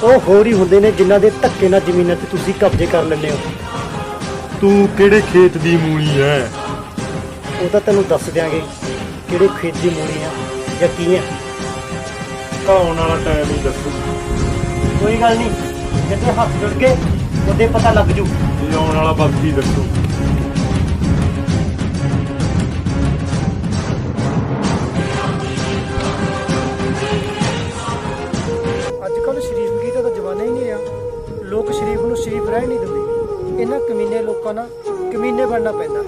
ਉਹ ਹੋਰ ਹੀ ਹੁੰਦੇ ਨੇ ਜਿਨ੍ਹਾਂ ਦੇ ਧੱਕੇ ਨਾਲ ਜ਼ਮੀਨਾਂ ਤੇ ਤੁਸੀਂ ਕਬਜ਼ੇ ਕਰ ਲੈਂਦੇ ਹੋ।
ਤੂੰ ਕਿਹੜੇ ਖੇਤ ਦੀ ਮੂਲੀ ਹੈ?
ਉਹ ਤਾਂ ਤੈਨੂੰ ਦੱਸ ਦਿਆਂਗੇ ਕਿਹੜੇ ਖੇਤ ਦੀ ਮੂਲੀ ਆ ਜਾਂ ਕੀ ਆ।
ਆਉਣ ਵਾਲਾ ਟਾਈਮ ਹੀ ਦੱਸੂ।
ਕੋਈ ਗੱਲ ਨਹੀਂ, ਜਿੱਦੇ ਹੱਥ ਜੁੜ ਕੇ ਉਹਦੇ ਪਤਾ ਲੱਗ ਜੂ।
ਇਹ ਆਉਣ ਵਾਲਾ ਵਕਤ ਹੀ ਦੱਸੂ।
ਅੱਜ ਕੱਲ੍ਹ ਸ਼ਰੀਫਗੀ ਦਾ ਤਾਂ ਜ਼ਮਾਨਾ ਹੀ ਨਹੀਂ ਆ। ਲੋਕ ਸ਼ਰੀਫ ਨੂੰ ਸ਼ਰੀਫ ਰਹਿ ਨਹੀਂ ਦਿੰਦੇ। ਇਹਨਾਂ ਕਮੀਨੇ ਲੋਕਾਂ ਨਾਲ ਕਮੀਨੇ ਬਣਨਾ ਪੈਂਦਾ।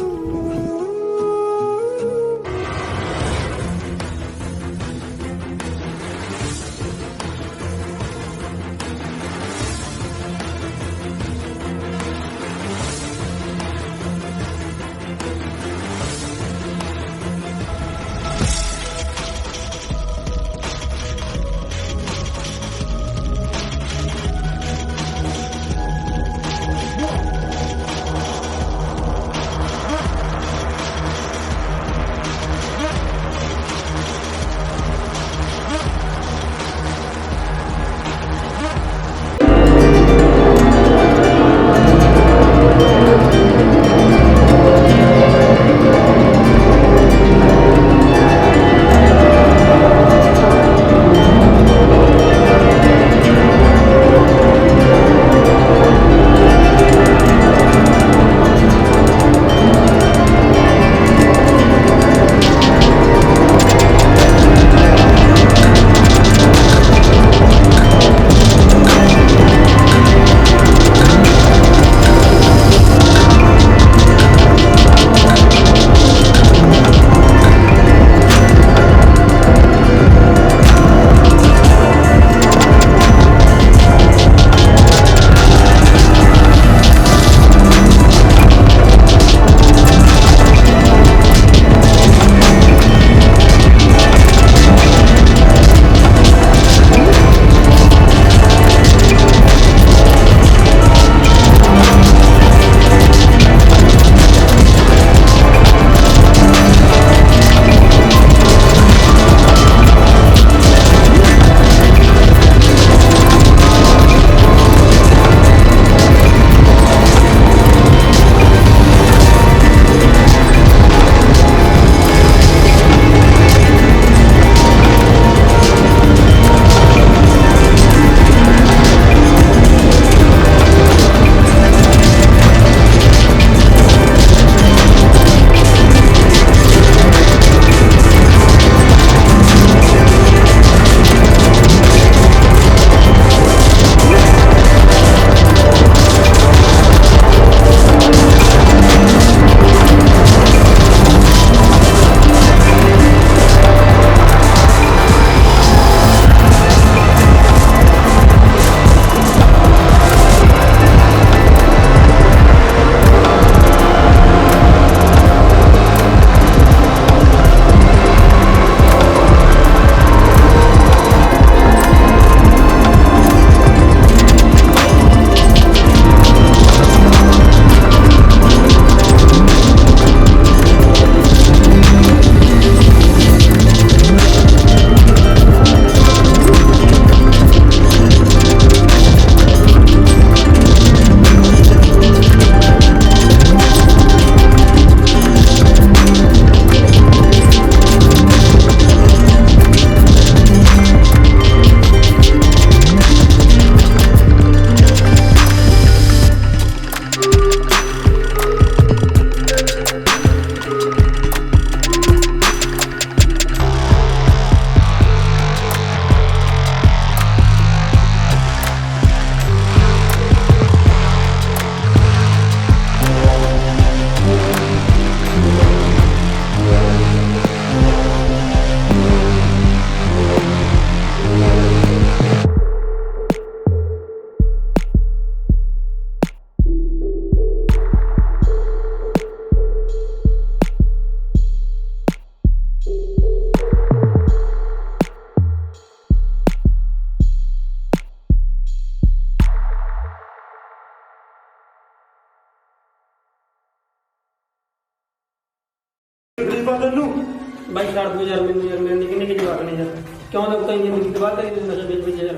ਬਾਈ ਛੱਡ ਦੋ ਯਾਰ ਮੈਨੂੰ ਯਾਰ ਮੇਰੇ ਨਿੱਕੇ ਨਿੱਕੇ ਜਵਾਕ ਨੇ ਯਾਰ ਕਿਉਂ ਲੋਕਾਂ ਦੀ ਜ਼ਿੰਦਗੀ ਤਬਾਹ ਕਰੀ ਤੁਸੀਂ ਨਸ਼ਾ ਵੇਚ ਵੇਚ ਯਾਰ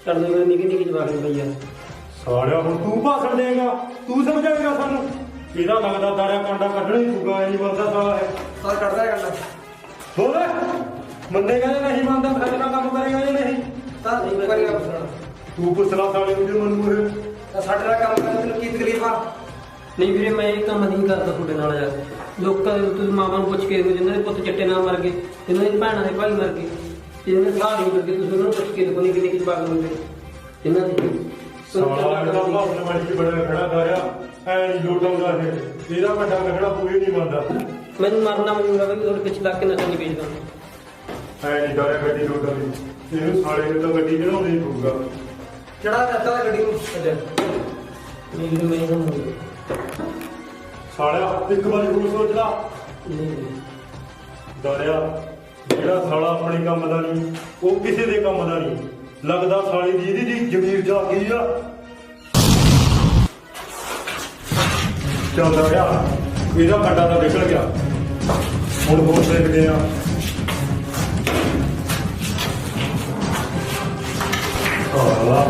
ਛੱਡ ਦੋ ਮੇਰੇ ਨਿੱਕੇ ਨਿੱਕੇ ਜਵਾਕ ਨੇ ਬਾਈ ਯਾਰ
ਸਾਲਿਆ ਹੁਣ ਤੂੰ ਭਾਸ਼ਣ ਦੇਗਾ ਤੂੰ ਸਮਝਾਏਗਾ ਸਾਨੂੰ ਇਹਦਾ ਲੱਗਦਾ ਦਾੜਾ ਕਾਂਡਾ ਕੱਢਣਾ ਹੀ ਪਊਗਾ ਇਹ ਨਹੀਂ ਬੰਦਾ ਸਾਲਾ ਹੈ
ਸਾਲ ਕੱਢਦਾ ਕਰਦਾ
ਹੋਰ ਮੰਨੇਗਾ ਜਾਂ ਨਹੀਂ ਮੰਨਦਾ ਫੈਸਲਾ ਕੰਮ ਕਰੇਗਾ ਜਾਂ ਨਹੀਂ
ਤਾਂ ਨਹੀਂ ਮੈਂ ਕਰੇਗਾ ਪੁੱਛਣਾ
ਤੂੰ ਪੁੱਛਣਾ ਸਾਲੇ ਨੂੰ ਜੇ ਮਨੂੰ ਇਹ
ਤਾਂ ਸਾਡੇ ਨਾਲ ਕੰਮ ਕਰਨ ਤੈਨੂੰ ਕੀ ਤਕਲੀਫ ਆ ਨਹੀਂ ਵੀਰੇ ਮੈਂ ਇਹ ਕੰਮ ਨਹੀਂ ਕਰਦਾ ਤੁਹਾਡੇ ਨਾਲ ਯਾਰ ਲੋਕਾਂ ਦੇ ਤੁਸੀਂ ਮਾਵਾਂ ਨੂੰ ਪੁੱਛ ਕੇ ਦੇਖੋ ਜਿਨ੍ਹਾਂ ਦੇ ਪੁੱਤ ਚਿੱਟੇ ਨਾਲ ਮਰ ਗਏ ਜਿਨ੍ਹਾਂ ਦੀ ਭੈਣਾਂ ਦੇ ਭਾਈ ਮਰ ਗਏ ਜਿਹਨਾਂ ਦੇ ਸਾਹ ਨਹੀਂ ਲੱਗੇ ਤੁਸੀਂ ਉਹਨਾਂ ਨੂੰ ਪੁੱਛ ਕੇ ਦੇਖੋ ਨਿੱਕੇ ਨਿੱਕੇ ਜਵਾਕ ਹੁੰਦੇ ਜਿਨ੍ਹਾਂ ਦੇ
ਸਾਲਾ ਇਹਦਾ ਭਾਵਨਾ ਵਾਲੀ ਚ ਬੜਾ ਖੜਾ ਕਰਿਆ ਐ ਨਹੀਂ ਲੋਟਾਉਂਦਾ ਇਹ ਇਹਦਾ ਵੱਡਾ ਲੱਗਣਾ ਕੋਈ ਨਹੀਂ ਮੰਨਦਾ
ਮੈਨੂੰ ਮਰਨਾ ਮੰਨੂਗਾ ਵੀ ਤੁਹਾਡੇ ਪਿੱਛੇ ਲੱਗ ਕੇ ਨਸ਼ਾ ਨਹੀਂ ਵੇਚਦਾ
ਐ ਨਹੀਂ ਦਾਇਆ ਗੱਡੀ ਲੋਟਾਉਂਦੀ ਇਹਨੂੰ ਸਾਲੇ ਨੂੰ ਤਾਂ ਗੱਡੀ ਚੜਾਉਂਦੇ ਹੀ ਪਊਗਾ
ਚੜਾ ਦਿੱਤਾ ਗੱਡੀ ਨੂੰ ਨਹੀਂ ਵੀਰੇ ਮੈਂ ਨਹੀਂ ਮੰਨੂਗਾ
ਸਾਲਿਆ ਇੱਕ ਵਾਰੀ ਹੋਰ ਸੋਚ ਲਾ
ਨਹੀਂ
ਦਾਰਿਆ ਜਿਹੜਾ ਸਾਲਾ ਆਪਣੇ ਕੰਮ ਦਾ ਨਹੀਂ ਉਹ ਕਿਸੇ ਦੇ ਕੰਮ ਦਾ ਨਹੀਂ ਲੱਗਦਾ ਸਾਲੀ ਦੀ ਇਹਦੀ ਜ਼ਮੀਰ ਜਾ ਗਈ ਆ ਚੱਲ ਦਾਰਿਆ ਇਹਦਾ ਕੰਡਾ ਤਾਂ ਨਿਕਲ ਗਿਆ ਹੁਣ ਹੋਰ ਦੇਖਦੇ ਆ ਸਾਲਾ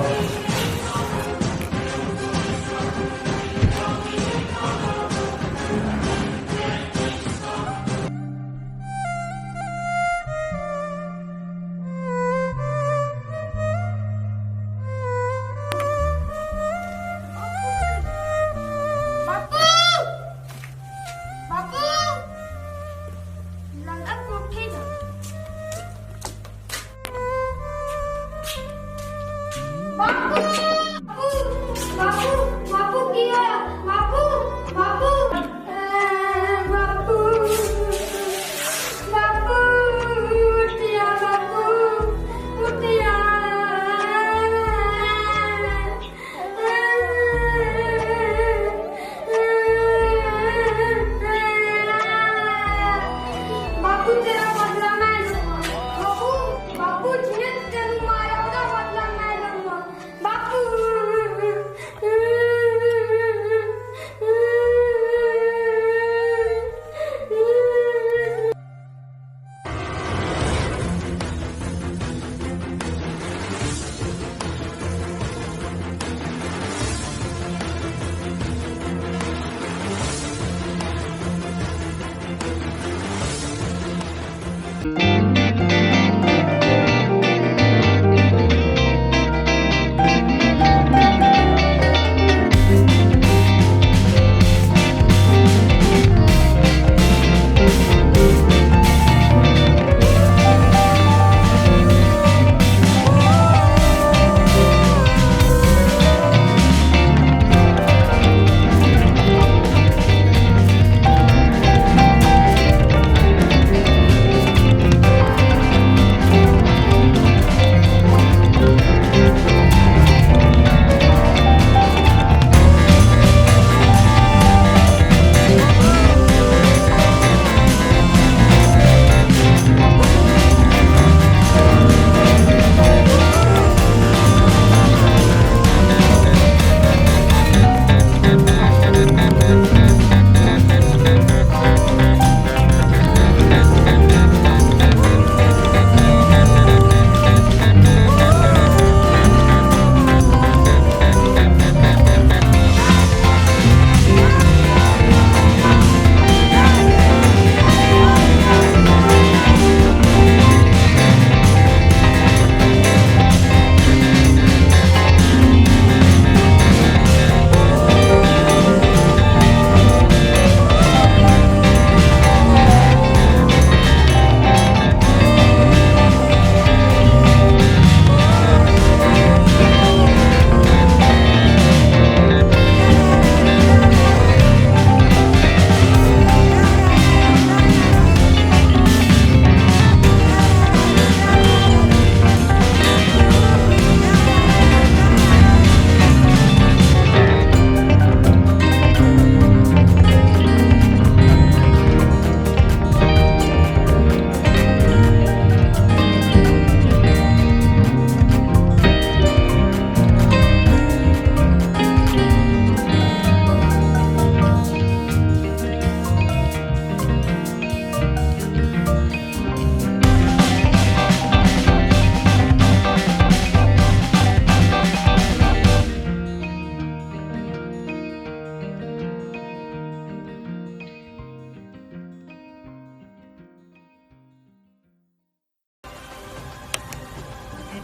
ਬਾਪੂ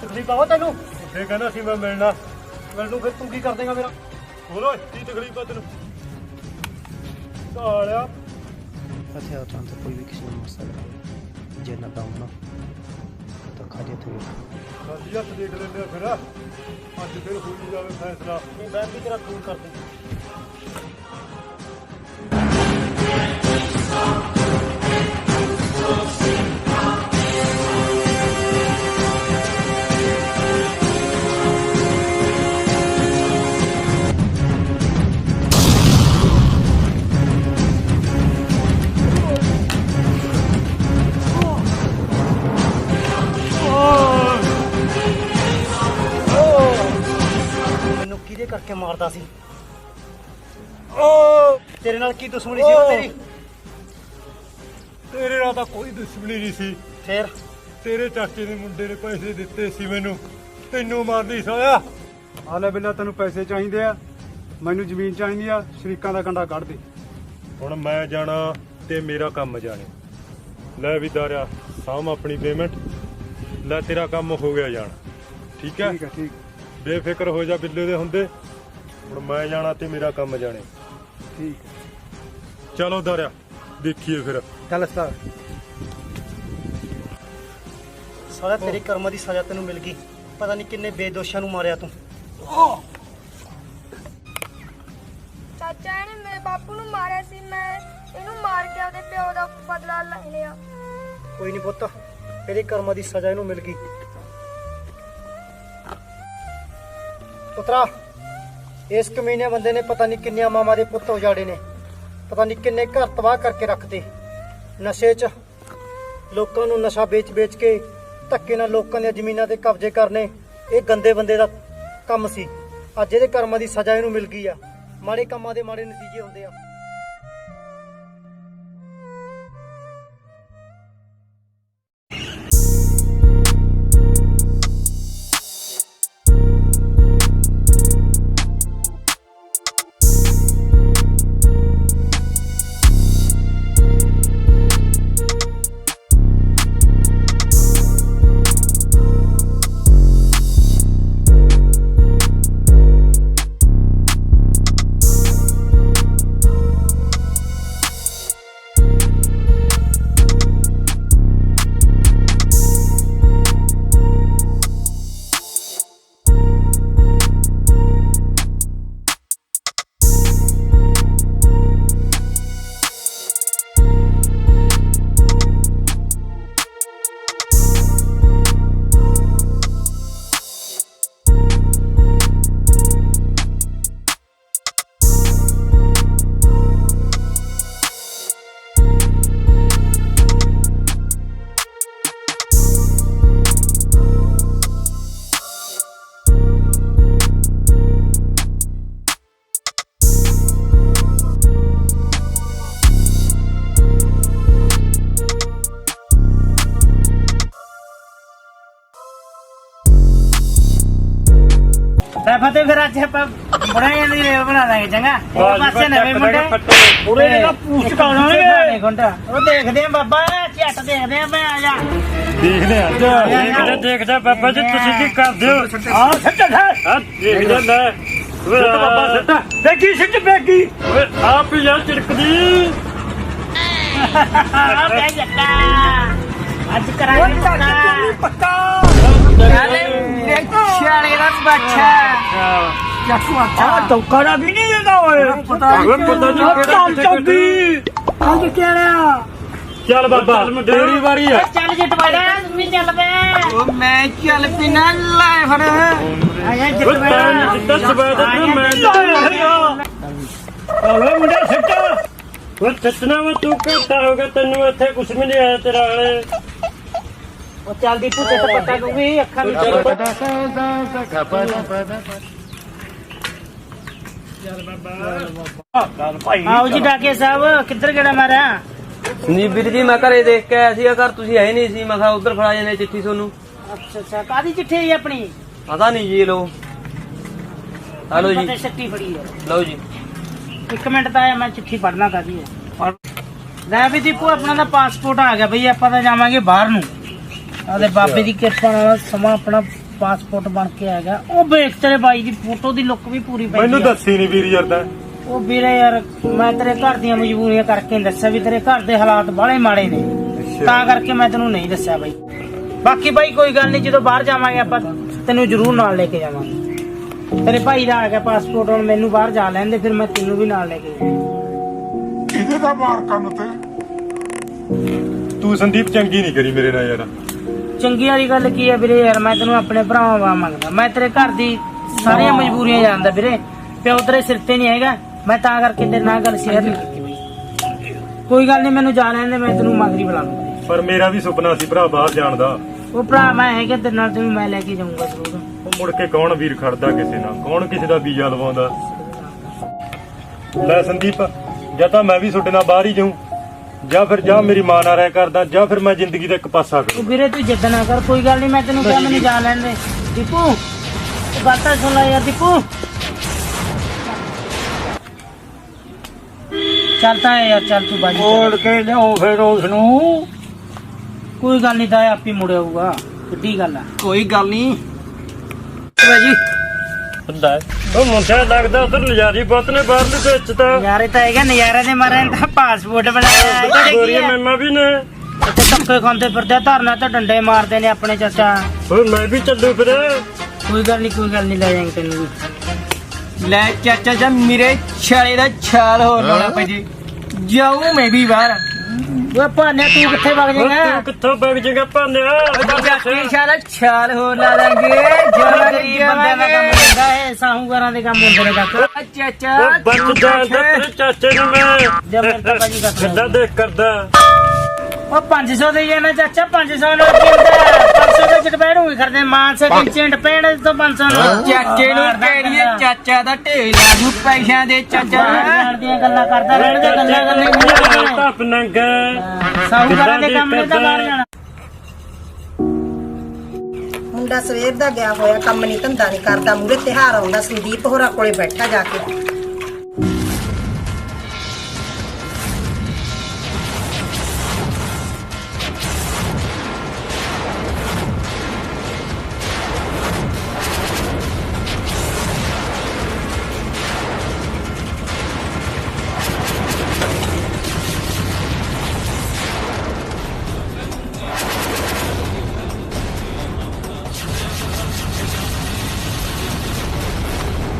ਤਕਲੀਫ ਆਵਾ ਤੈਨੂੰ?
ਉੱਥੇ ਕਹਿੰਦਾ ਸੀ ਮੈਂ ਮਿਲਣਾ।
ਮੈਨੂੰ ਫਿਰ ਤੂੰ ਕੀ ਕਰ ਦੇਗਾ ਮੇਰਾ?
ਬੋਲੋ ਕੀ ਤਕਲੀਫ ਆ ਤੈਨੂੰ? ਸਾਲਿਆ
ਹਥਿਆਰ ਤਾਂ ਕੋਈ ਵੀ ਕਿਸੇ ਨੂੰ ਮਾਰ ਸਕਦਾ ਜੇ ਨਾ ਦਮ ਨਾ ਤਾਂ ਖਾਜੇ ਤੂੰ
ਸਾਡੀ ਹੱਥ ਦੇਖ ਲੈਂਦੇ ਆ ਫਿਰ। ਅੱਜ ਫਿਰ ਹੋਈ ਜਾਵੇ ਫੈਸਲਾ।
ਮੈਂ ਵੀ ਤੇਰਾ ਖੂਨ ਕਰ ਦੇ। ਮੈਨੂੰ ਕਿਹਦੇ ਕਰਕੇ ਮਾਰਦਾ ਸੀ? ਤੇਰੇ ਨਾਲ ਕੀ ਦੁਸ਼ਮਣੀ ਸੀ ਮੇਰੀ?
ਤੇਰੇ ਨਾਲ ਤਾਂ ਕੋਈ ਦੁਸ਼ਮਣੀ ਨਹੀਂ ਸੀ।
ਫੇਰ
ਤੇਰੇ ਚਾਚੇ ਦੇ ਮੁੰਡੇ ਨੇ ਪੈਸੇ ਦਿੱਤੇ ਸੀ ਮੈਨੂੰ, ਤੈਨੂੰ ਮਾਰਦੀ ਸਾਇਆ। ਆ ਲੈ ਬਿੱਲਾ, ਤੈਨੂੰ ਪੈਸੇ ਚਾਹੀਦੇ ਆ, ਮੈਨੂੰ ਜ਼ਮੀਨ ਚਾਹੀਦੀ ਆ, ਸ਼ਰੀਕਾਂ ਦਾ ਕੰਡਾ ਕੱਢ ਦੇ। ਹੁਣ ਮੈਂ ਜਾਣਾ ਤੇ ਮੇਰਾ ਕੰਮ ਜਾਣੇ। ਲੈ ਵੀ ਦਾਰਿਆ ਸਾਮ ਆਪਣੀ ਪੇਮੈਂਟ ਲੈ, ਤੇਰਾ ਕੰਮ ਹੋ ਗਿਆ ਜਾਣਾ। ਠੀਕ ਹੈ? ਠੀਕ। ਬੇਫਿਕਰ ਹੋ ਜਾ ਬਿੱਲੇ ਦੇ ਹੁੰਦੇ। ਹੁਣ ਮੈਂ ਜਾਣਾ ਤੇ ਮੇਰਾ ਕੰਮ ਜਾਣੇ। ਠੀਕ। ਚਲੋ ਦਾਰਿਆ ਦੇਖੀਏ ਫਿਰ।
ਚੱਲ ਸਤਾਰ ਸਾਲਾ ਤੇਰੀ ਕਰਮਾਂ ਦੀ ਸਜ਼ਾ ਤੈਨੂੰ ਮਿਲ ਗਈ। ਪਤਾ ਨਹੀਂ ਕਿੰਨੇ ਬੇਦੋਸ਼ਾਂ ਨੂੰ ਮਾਰਿਆ ਤੂੰ।
ਚਾਚਾ ਨੇ ਮੇਰੇ ਬਾਪੂ ਨੂੰ ਮਾਰਿਆ ਸੀ, ਮੈਂ ਇਹਨੂੰ ਮਾਰ ਕੇ ਉਹਦੇ ਪਿਓ ਦਾ ਬਦਲਾ ਲੈ ਲਿਆ।
ਕੋਈ ਨਹੀਂ ਪੁੱਤ, ਤੇਰੀ ਕਰਮਾਂ ਦੀ ਸਜ਼ਾ ਇਹਨੂੰ ਮਿਲ ਗਈ। ਪੁੱਤਰਾ, ਇਸ ਕਮੀਨੇ ਬੰਦੇ ਨੇ ਪਤਾ ਨਹੀਂ ਕਿੰਨੀਆਂ ਮਾਵਾਂ ਦੇ ਪੁੱਤ ਉਜਾੜੇ ਨੇ, ਪਤਾ ਨਹੀਂ ਕਿੰਨੇ ਘਰ ਤਬਾਹ ਕਰਕੇ ਰੱਖਦੇ। ਨਸ਼ੇ 'ਚ ਲੋਕਾਂ ਨੂੰ ਨਸ਼ਾ ਵੇਚ-ਵੇਚ ਕੇ ਧੱਕੇ ਨਾਲ ਲੋਕਾਂ ਦੀਆਂ ਜ਼ਮੀਨਾਂ ਤੇ ਕਬਜ਼ੇ ਕਰਨੇ, ਇਹ ਗੰਦੇ ਬੰਦੇ ਦਾ ਕੰਮ ਸੀ। ਅੱਜ ਇਹਦੇ ਕਰਮਾਂ ਦੀ ਸਜ਼ਾ ਇਹਨੂੰ ਮਿਲ ਗਈ ਆ। ਮਾੜੇ ਕੰਮਾਂ ਦੇ ਮਾੜੇ ਨਤੀਜੇ ਹੁੰਦੇ ਆ। ਫਤਿਹ ਫਿਰ ਅੱਜ ਆਪਾਂ ਬੁੜਾਈਆਂ ਦੀ ਰੇਲ ਬਣਾ ਦਾਂਗੇ। ਚੰਗਾ, ਉਹ ਪਾਸੇ ਨਵੇਂ ਮੁੰਡੇ ਉਹਦੇ ਨਾਲ ਪੂਛ ਕਾਉਣਗੇ ਘੰਟਾ। ਉਹ ਦੇਖਦੇ ਆ ਬਾਬਾ, ਝੱਟ ਦੇਖਦੇ ਆ। ਮੈਂ ਆ ਜਾ
ਦੇਖਦੇ ਬਾਬਾ ਜੀ ਤੁਸੀਂ ਕੀ ਕਰਦੇ ਹੋ?
ਆ ਸੱਟ
ਦੇਖਦੇ ਲੈ ਬਾਬਾ ਸੱਟਾ
ਬੈਗੀ ਸਿੱਟ ਬੈਗੀ
ਆਪ ਹੀ ਯਾਰ ਚਿੜਕਦੀ।
ਆ ਬੈ ਜੱਟਾ ਅੱਜ ਕਰਾਂਗੇ ਪੱਕਾ। ਸ਼ਾਲੇ ਦਾ ਬੱਚਾ ਚਾਕੂ ਆ ਟੋਕਾ ਦਾ ਵੀ ਨਹੀਂ ਦਿੰਦਾ ਓਏ। ਪਤਾ ਨਹੀਂ ਅੱਜ ਕਿਹੜਾ।
ਚੱਲ ਬਾਬਾ ਤੇਰੀ ਵਾਰੀ ਆ।
ਚੱਲ ਜਿੱਟ ਵਾੜਾ ਤੂੰ ਵੀ ਚੱਲ ਪੈ। ਉਹ ਮੈਂ ਚੱਲ ਪਿਨਾ ਲੈ ਫੜ ਆਇਆ ਜਿੱਟ ਵਾੜਾ
ਜਿੱਦਾਂ ਸਵੇਰ ਮੈਂ
ਓਏ ਮੁੰਡਾ ਸਿੱਟ।
ਉਹ ਸੱਚਨਾ ਵਾ ਤੂੰ ਘਟਾ ਹੋ ਗਿਆ, ਤੈਨੂੰ ਇੱਥੇ ਕੁਛ ਵੀ ਨਹੀਂ ਆਇਆ ਤੇਰਾ ਵਾਲੇ।
ਉਹ ਚੱਲਦੀ ਤੂੰ ਤੇ ਪੱਟਾ ਤੂੰ ਵੀ ਅੱਖਾਂ ਵਿੱਚ ਚੱਲ ਬਾਬਾ। ਆਓ ਜੀ ਡਾਕੇ ਸਾਹਿਬ, ਕਿੱਧਰ ਗੇੜਾ ਮਾਰਿਆ?
ਨਹੀਂ ਵੀਰ ਜੀ, ਮੈਂ ਘਰੇ ਦੇਖ ਕੇ ਆਇਆ ਸੀਗਾ, ਘਰ ਤੁਸੀਂ ਆਏ ਨਹੀਂ ਸੀ। ਮੈਂ ਕਿਹਾ ਉਧਰ ਫੜਾ ਜਾਂਦੇ ਚਿੱਠੀ ਤੁਹਾਨੂੰ।
ਅੱਛਾ ਅੱਛਾ, ਕਾਦੀ ਚਿੱਠੀ ਆਈ ਆਪਣੀ?
ਪਤਾ ਨਹੀਂ ਜੀ। ਲੋ ਹਲੋ ਜੀ,
ਛੱਟੀ ਫੜੀ ਹੈ।
ਲਓ ਜੀ।
ਇੱਕ ਮਿੰਟ ਤਾਂ ਆਇਆ, ਮੈਂ ਚਿੱਠੀ ਪੜਨਾ ਕਾਦੀ ਹੈ। ਲੈ ਵੀ ਦੀਪੂ, ਆਪਣਾ ਤਾਂ ਪਾਸਪੋਰਟ ਆ ਗਿਆ ਬਈ। ਆਪਾਂ ਤਾਂ ਜਾਵਾਂਗੇ ਬਾਹਰ ਨੂੰ। ਆਦੇ ਬਾਬੇ ਦੀ ਕਿਰਪਾ ਨਾਲ ਸਮਾਂ ਆਪਣਾ
ਪਾਸਪੋਰਟ ਬਣ ਕੇ ਆ ਗਿਆ। ਉਹ ਵੇਖ ਤੇਰੇ ਬਾਈ ਦੀ ਫੋਟੋ ਦੀ ਲੁੱਕ ਵੀ ਪੂਰੀ ਪਈ
ਮੈਨੂੰ ਦੱਸੀ ਨਹੀਂ ਵੀਰ ਯਾਰ ਤਾਂ।
ਉਹ ਵੀਰੇ ਯਾਰ ਮੈਂ ਤੇਰੇ ਘਰ ਦੀਆਂ ਮਜਬੂਰੀਆਂ ਕਰਕੇ ਨੀ ਦੱਸਿਆ ਵੀ ਤੇਰੇ ਘਰ ਦੇ ਹਾਲਾਤ ਬਾਹਲੇ ਮਾੜੇ ਨੇ, ਤਾਂ ਕਰਕੇ ਮੈਂ ਤੈਨੂੰ ਨਹੀਂ ਦੱਸਿਆ ਬਾਈ। ਬਾਕੀ ਬਾਈ ਕੋਈ ਗੱਲ ਨਹੀਂ, ਜਦੋਂ ਬਾਹਰ ਜਾਵਾਂਗੇ ਆਪਾਂ ਤੈਨੂੰ ਜ਼ਰੂਰ ਨਾਲ ਲੈ ਕੇ ਜਾਵਾਂਗੇ। ਤੇਰੇ ਭਾਈ ਦਾ ਆ ਗਿਆ ਪਾਸਪੋਰਟ, ਹੁਣ ਮੈਨੂੰ ਬਾਹਰ ਜਾ ਲੈਣ ਦੇ, ਫਿਰ ਮੈਂ ਤੈਨੂੰ ਵੀ ਨਾਲ ਲੈ ਕੇ ਜਾਵਾਂਗਾ।
ਇਹਦੇ ਦਾ ਮਾਰ ਕੰਨ ਤੇ ਤੂੰ ਸੰਦੀਪ ਚੰਗੀ ਨਹੀਂ ਕਰੀ ਮੇਰੇ ਨਾਲ ਯਾਰ।
ਚੰਗੀ ਵਾਲੀ ਗੱਲ ਕੀ ਹੈ ਵੀਰੇ ਯਾਰ, ਮੈਂ ਤੈਨੂੰ ਆਪਣੇ ਭਰਾਵਾਂ ਵਾਂਗ ਮੰਗਦਾ। ਮੈਂ ਤੇਰੇ ਘਰ ਦੀ ਸਾਰੀਆਂ ਮਜਬੂਰੀਆਂ ਜਾਣਦਾ ਵੀਰੇ, ਪਿਓ ਤੇਰੇ ਸਿਰ ਤੇ ਨਹੀਂ ਹੈਗਾ, ਮੈਂ ਤਾਂ ਕਰਕੇ ਤੇਰੇ ਨਾਲ ਗੱਲ ਸ਼ੇਅਰ ਨਹੀਂ ਕੀਤੀ ਬਈ। ਕੋਈ ਗੱਲ ਨਹੀਂ, ਮੈਨੂੰ ਜਾ ਲੈਣ ਦੇ, ਮੈਂ ਤੈਨੂੰ ਮਗਰੀ ਬੁਲਾਵਾਂਗਾ।
ਪਰ ਮੇਰਾ ਵੀ ਸੁਪਨਾ ਸੀ ਭਰਾ ਬਾਹਰ ਜਾਣ ਦਾ।
ਉਹ ਭਰਾ ਮੈਂ ਹੈਗਾ ਤੇਰੇ ਨਾਲ, ਤੈਨੂੰ ਮੈਂ ਲੈ ਕੇ ਜਾਊਂਗਾ ਜ਼ਰੂਰ।
ਉਹ ਮੁੜ ਕੇ ਕੌਣ ਵੀਰ ਖੜਦਾ ਕਿਸੇ ਨਾਲ, ਕੌਣ ਕਿਸੇ ਦਾ ਵੀਜ਼ਾ ਲਵਾਉਂਦਾ। ਲੈ ਸੰਦੀਪ, ਜਾਂ ਤਾਂ ਮੈਂ ਵੀ ਤੁਹਾਡੇ ਨਾਲ ਬਾਹਰ ਹੀ ਜਾਊਂ, ਜਾਂ ਫਿਰ ਜਾ ਮੇਰੀ ਮਾਂ ਨਾਲ ਰਹਿ ਕਰਦਾ, ਜਾਂ ਫਿਰ ਮੈਂ ਜ਼ਿੰਦਗੀ ਦਾ ਇੱਕ ਪਾਸਾ ਕਰੂੰ।
ਵੀਰੇ ਤੂੰ ਜਿੱਦ ਨਾ ਕਰ, ਕੋਈ ਗੱਲ ਨਹੀਂ, ਮੈਂ ਤੈਨੂੰ ਕਿਹਾ ਮੈਨੂੰ ਜਾ ਲੈਣ ਦੇ। ਦੀਪੂ ਗੱਲ ਤਾਂ ਸੁਣ ਲੈ ਯਾਰ ਦੀਪੂ, ਚੱਲਦਾ ਹੈ ਯਾਰ, ਚੱਲ ਤੂੰ ਬਾਜੀ
ਮੋੜ ਕੇ ਲਿਆਓ ਫਿਰ ਉਸ ਨੂੰ।
ਕੋਈ ਗੱਲ ਨਹੀਂ, ਤਾਂ ਆਪੀ ਮੁੜ ਆਊਗਾ, ਕਿੱਡੀ ਗੱਲ ਆ।
ਕੋਈ ਗੱਲ ਨਹੀਂ ਭਾਜੀ।
ਹੁੰਦਾ ਉਹ ਮੁੰਡਾ ਲੱਗਦਾ ਉਧਰ ਨਜ਼ਾਰੀ ਬਹੁਤ ਨੇ ਬਾਹਰਲੇ ਵਿੱਚ ਤਾਂ।
ਨਜ਼ਾਰੇ ਤਾਂ ਹੈਗਾ, ਨਜ਼ਾਰੇ ਦੇ ਮਾਰੇ ਤਾਂ ਪਾਸਪੋਰਟ ਬਣਾਇਆ।
ਗੋਰੀਆਂ ਮੈਮਾਂ ਵੀ ਨੇ
ਇੱਥੇ ਧੱਕੇ ਖਾਂਦੇ ਫਿਰਦੇ, ਧਰਨਾ ਤੇ ਡੰਡੇ ਮਾਰਦੇ ਨੇ ਆਪਣੇ ਚਾਚਾ।
ਹੋਰ ਮੈਂ ਵੀ ਚੱਲੂ ਫਿਰ।
ਕੋਈ ਗੱਲ ਨਹੀਂ, ਕੋਈ ਗੱਲ ਨਹੀਂ, ਲੈ ਜਾਵਾਂਗੇ ਤੈਨੂੰ ਵੀ।
ਲੈ ਚਾਚਾ ਜੀ, ਮੇਰੇ ਛਾਲੇ ਦਾ ਛਾਲ ਹੋਰ ਲਾਉਣਾ ਭਾਜੀ, ਜਾਊ ਮੈਂ ਵੀ ਬਾਹਰ।
ਓਏ ਭਾਨਿਆ ਤੂੰ ਕਿੱਥੇ ਵਗ ਜਾਏਗਾ?
ਤੂੰ ਕਿੱਥੋਂ ਵਗ ਜਾਏਗਾ ਭਾਨਿਆ?
ਚਾਚੀ ਛਾਲਾ ਛਾਲ ਹੋਰ ਲਾ ਲਾਂਗੇ,
ਗਰੀਬ ਬੰਦਿਆਂ ਦਾ ਕੰਮ ਹੁੰਦਾ ਹੈ, ਸਾਹੂਕਾਰਾਂ ਦੇ ਕੰਮ ਹੁੰਦੇ ਨੇ ਕਾਕਾ।
ਚਾਚਾ
ਉਹ ਬਚ ਜਾਂਦਾ ਤੇਰੇ ਚਾਚੇ ਨੂੰ ਮੈਂ
ਜਦ ਮੇਰੇ ਤਾਂ ਭਾਜੀ ਕਰ
ਕਿੱਦਾਂ ਦੇਖ ਕਰਦਾ।
ਉਹ 500 ਦੇ ਜਾਣਾ ਚਾਚਾ, 500 ਨਾਲ ਕੀ ਹੁੰਦਾ? 500 ਦੇ ਚਟਪੈੜੂ ਹੀ ਖੜਦੇ, ਮਾਨਸੇ ਪਿੰਚੇ ਡਪੈੜ ਤੋਂ 500 ਨਾਲ।
ਚਾਚੇ ਨੂੰ ਕਹਿੜੀਏ, ਚਾਚਾ ਦਾ ਢੇਰ ਲਾ ਦੂ ਪੈਸਿਆਂ ਦੇ। ਚਾਚਾ
ਨਾਲ ਦੀਆਂ ਗੱਲਾਂ ਕਰਦਾ ਰਹਿਣਗੇ, ਗੱਲਾਂ
ਧੱਪ ਨੰਗਾ
ਸਾਹੂਕਾਰਾਂ ਦੇ ਕੰਮ ਨੇ ਤਾਂ ਬਾਹਰ ਜਾਣਾ।
ਮੁੰਡਾ ਸਵੇਰ ਦਾ ਗਿਆ ਹੋਇਆ, ਕੰਮ ਨਹੀਂ ਧੰਦਾ ਨਹੀਂ ਕਰਦਾ, ਮੂਰੇ ਤਿਉਹਾਰ ਆਉਂਦਾ, ਸੰਦੀਪ ਹੋਰਾਂ ਕੋਲੇ ਬੈਠਾ ਜਾ ਕੇ।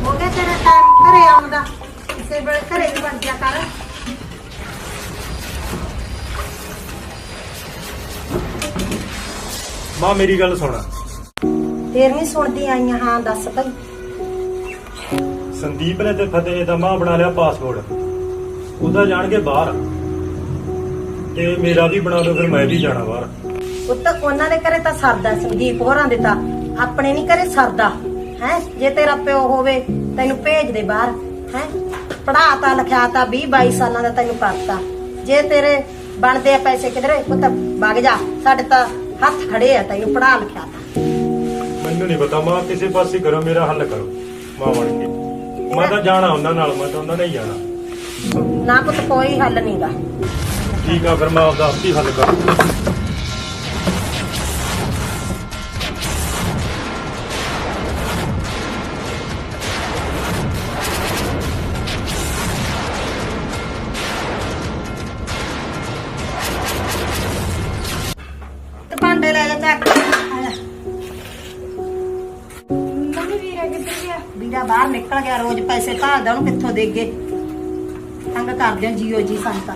ਹੋ ਗਿਆ ਤੇਰਾ ਟਾਈਮ ਘਰੇ ਆਉਂਦਾ, ਕਿਸੇ ਵੇਲੇ ਘਰੇ ਵੀ ਬਣ ਜਾ ਕਰ।
ਮਾਂ ਮੇਰੀ ਗੱਲ ਸੁਣ।
ਫੇਰ ਨਹੀਂ ਸੁਣਦੀ ਆਈਆਂ, ਹਾਂ ਦੱਸ ਭਾਈ।
ਸੰਦੀਪ ਨੇ ਤੇ ਫਤਿਹ ਨੇ ਤਾਂ ਮਾਂ ਬਣਾ ਲਿਆ ਪਾਸਪੋਰਟ, ਉਹਦਾ ਜਾਣਗੇ ਬਾਹਰ, ਤੇ ਮੇਰਾ ਵੀ ਬਣਾ ਦਿਓ, ਫਿਰ ਮੈਂ ਵੀ ਜਾਣਾ ਬਾਹਰ।
ਉਹ ਤਾਂ ਉਹਨਾਂ ਦੇ ਘਰੇ ਤਾਂ ਸਰਦਾ, ਸੰਦੀਪ ਹੋਰਾਂ ਦੇ ਤਾਂ, ਆਪਣੇ ਨਹੀਂ ਘਰੇ ਸਰਦਾ ਹੈ। ਜੇ ਤੇਰਾ ਪਿਓ ਹੋਵੇ ਤੈਨੂੰ ਭੇਜ ਦੇ ਬਾਹਰ ਹੈ, ਪੜਾਤਾ ਲਿਖਾਤਾ, 20-22 ਸਾਲਾਂ ਦਾ ਤੈਨੂੰ ਕਰਤਾ। ਜੇ ਤੇਰੇ ਬਣਦੇ ਆ ਪੈਸੇ ਕਿਧਰੇ, ਉਹ ਤਾਂ ਵਗ ਜਾ, ਸਾਡੇ ਤਾਂ ਹੱਥ ਖੜੇ ਆ, ਤੈਨੂੰ ਪੜਾ ਲਿਖਾਤਾ।
ਮੈਨੂੰ ਨਹੀਂ ਪਤਾ ਮਾਂ, ਕਿਸੇ ਪਾਸੇ ਕਰੋ, ਮੇਰਾ ਹੱਲ ਕਰੋ ਮਾਂ ਬਣ ਕੇ। ਮੈਂ ਤਾਂ ਜਾਣਾ ਉਹਨਾਂ ਨਾਲ, ਮੈਂ ਤਾਂ ਉਹਨਾਂ ਨਾਲ ਹੀ ਜਾਣਾ।
ਨਾ ਪੁੱਤ ਕੋਈ ਹੱਲ ਨਹੀਂਗਾ।
ਠੀਕ ਆ, ਫਿਰ ਮੈਂ ਆਪਦਾ ਆਪ ਹੀ ਹੱਲ ਕਰੂ।
ਤੇ ਭਾਂਡੇ ਲੈ ਜਾ ਚੱਕ।
ਮੰਮੀ ਵੀਰਾ ਕਿੱਧਰ ਗਿਆ?
ਵੀਰਾ ਬਾਹਰ ਨਿਕਲ ਗਿਆ, ਰੋਜ਼ ਪੈਸੇ ਭਾਲਦਾ, ਉਹਨੂੰ ਕਿੱਥੋਂ ਦੇਗੇ। ਤੰਗ ਕਰਦੇ ਹੋ ਜੀਓ ਜੀ ਸੰਤਾ,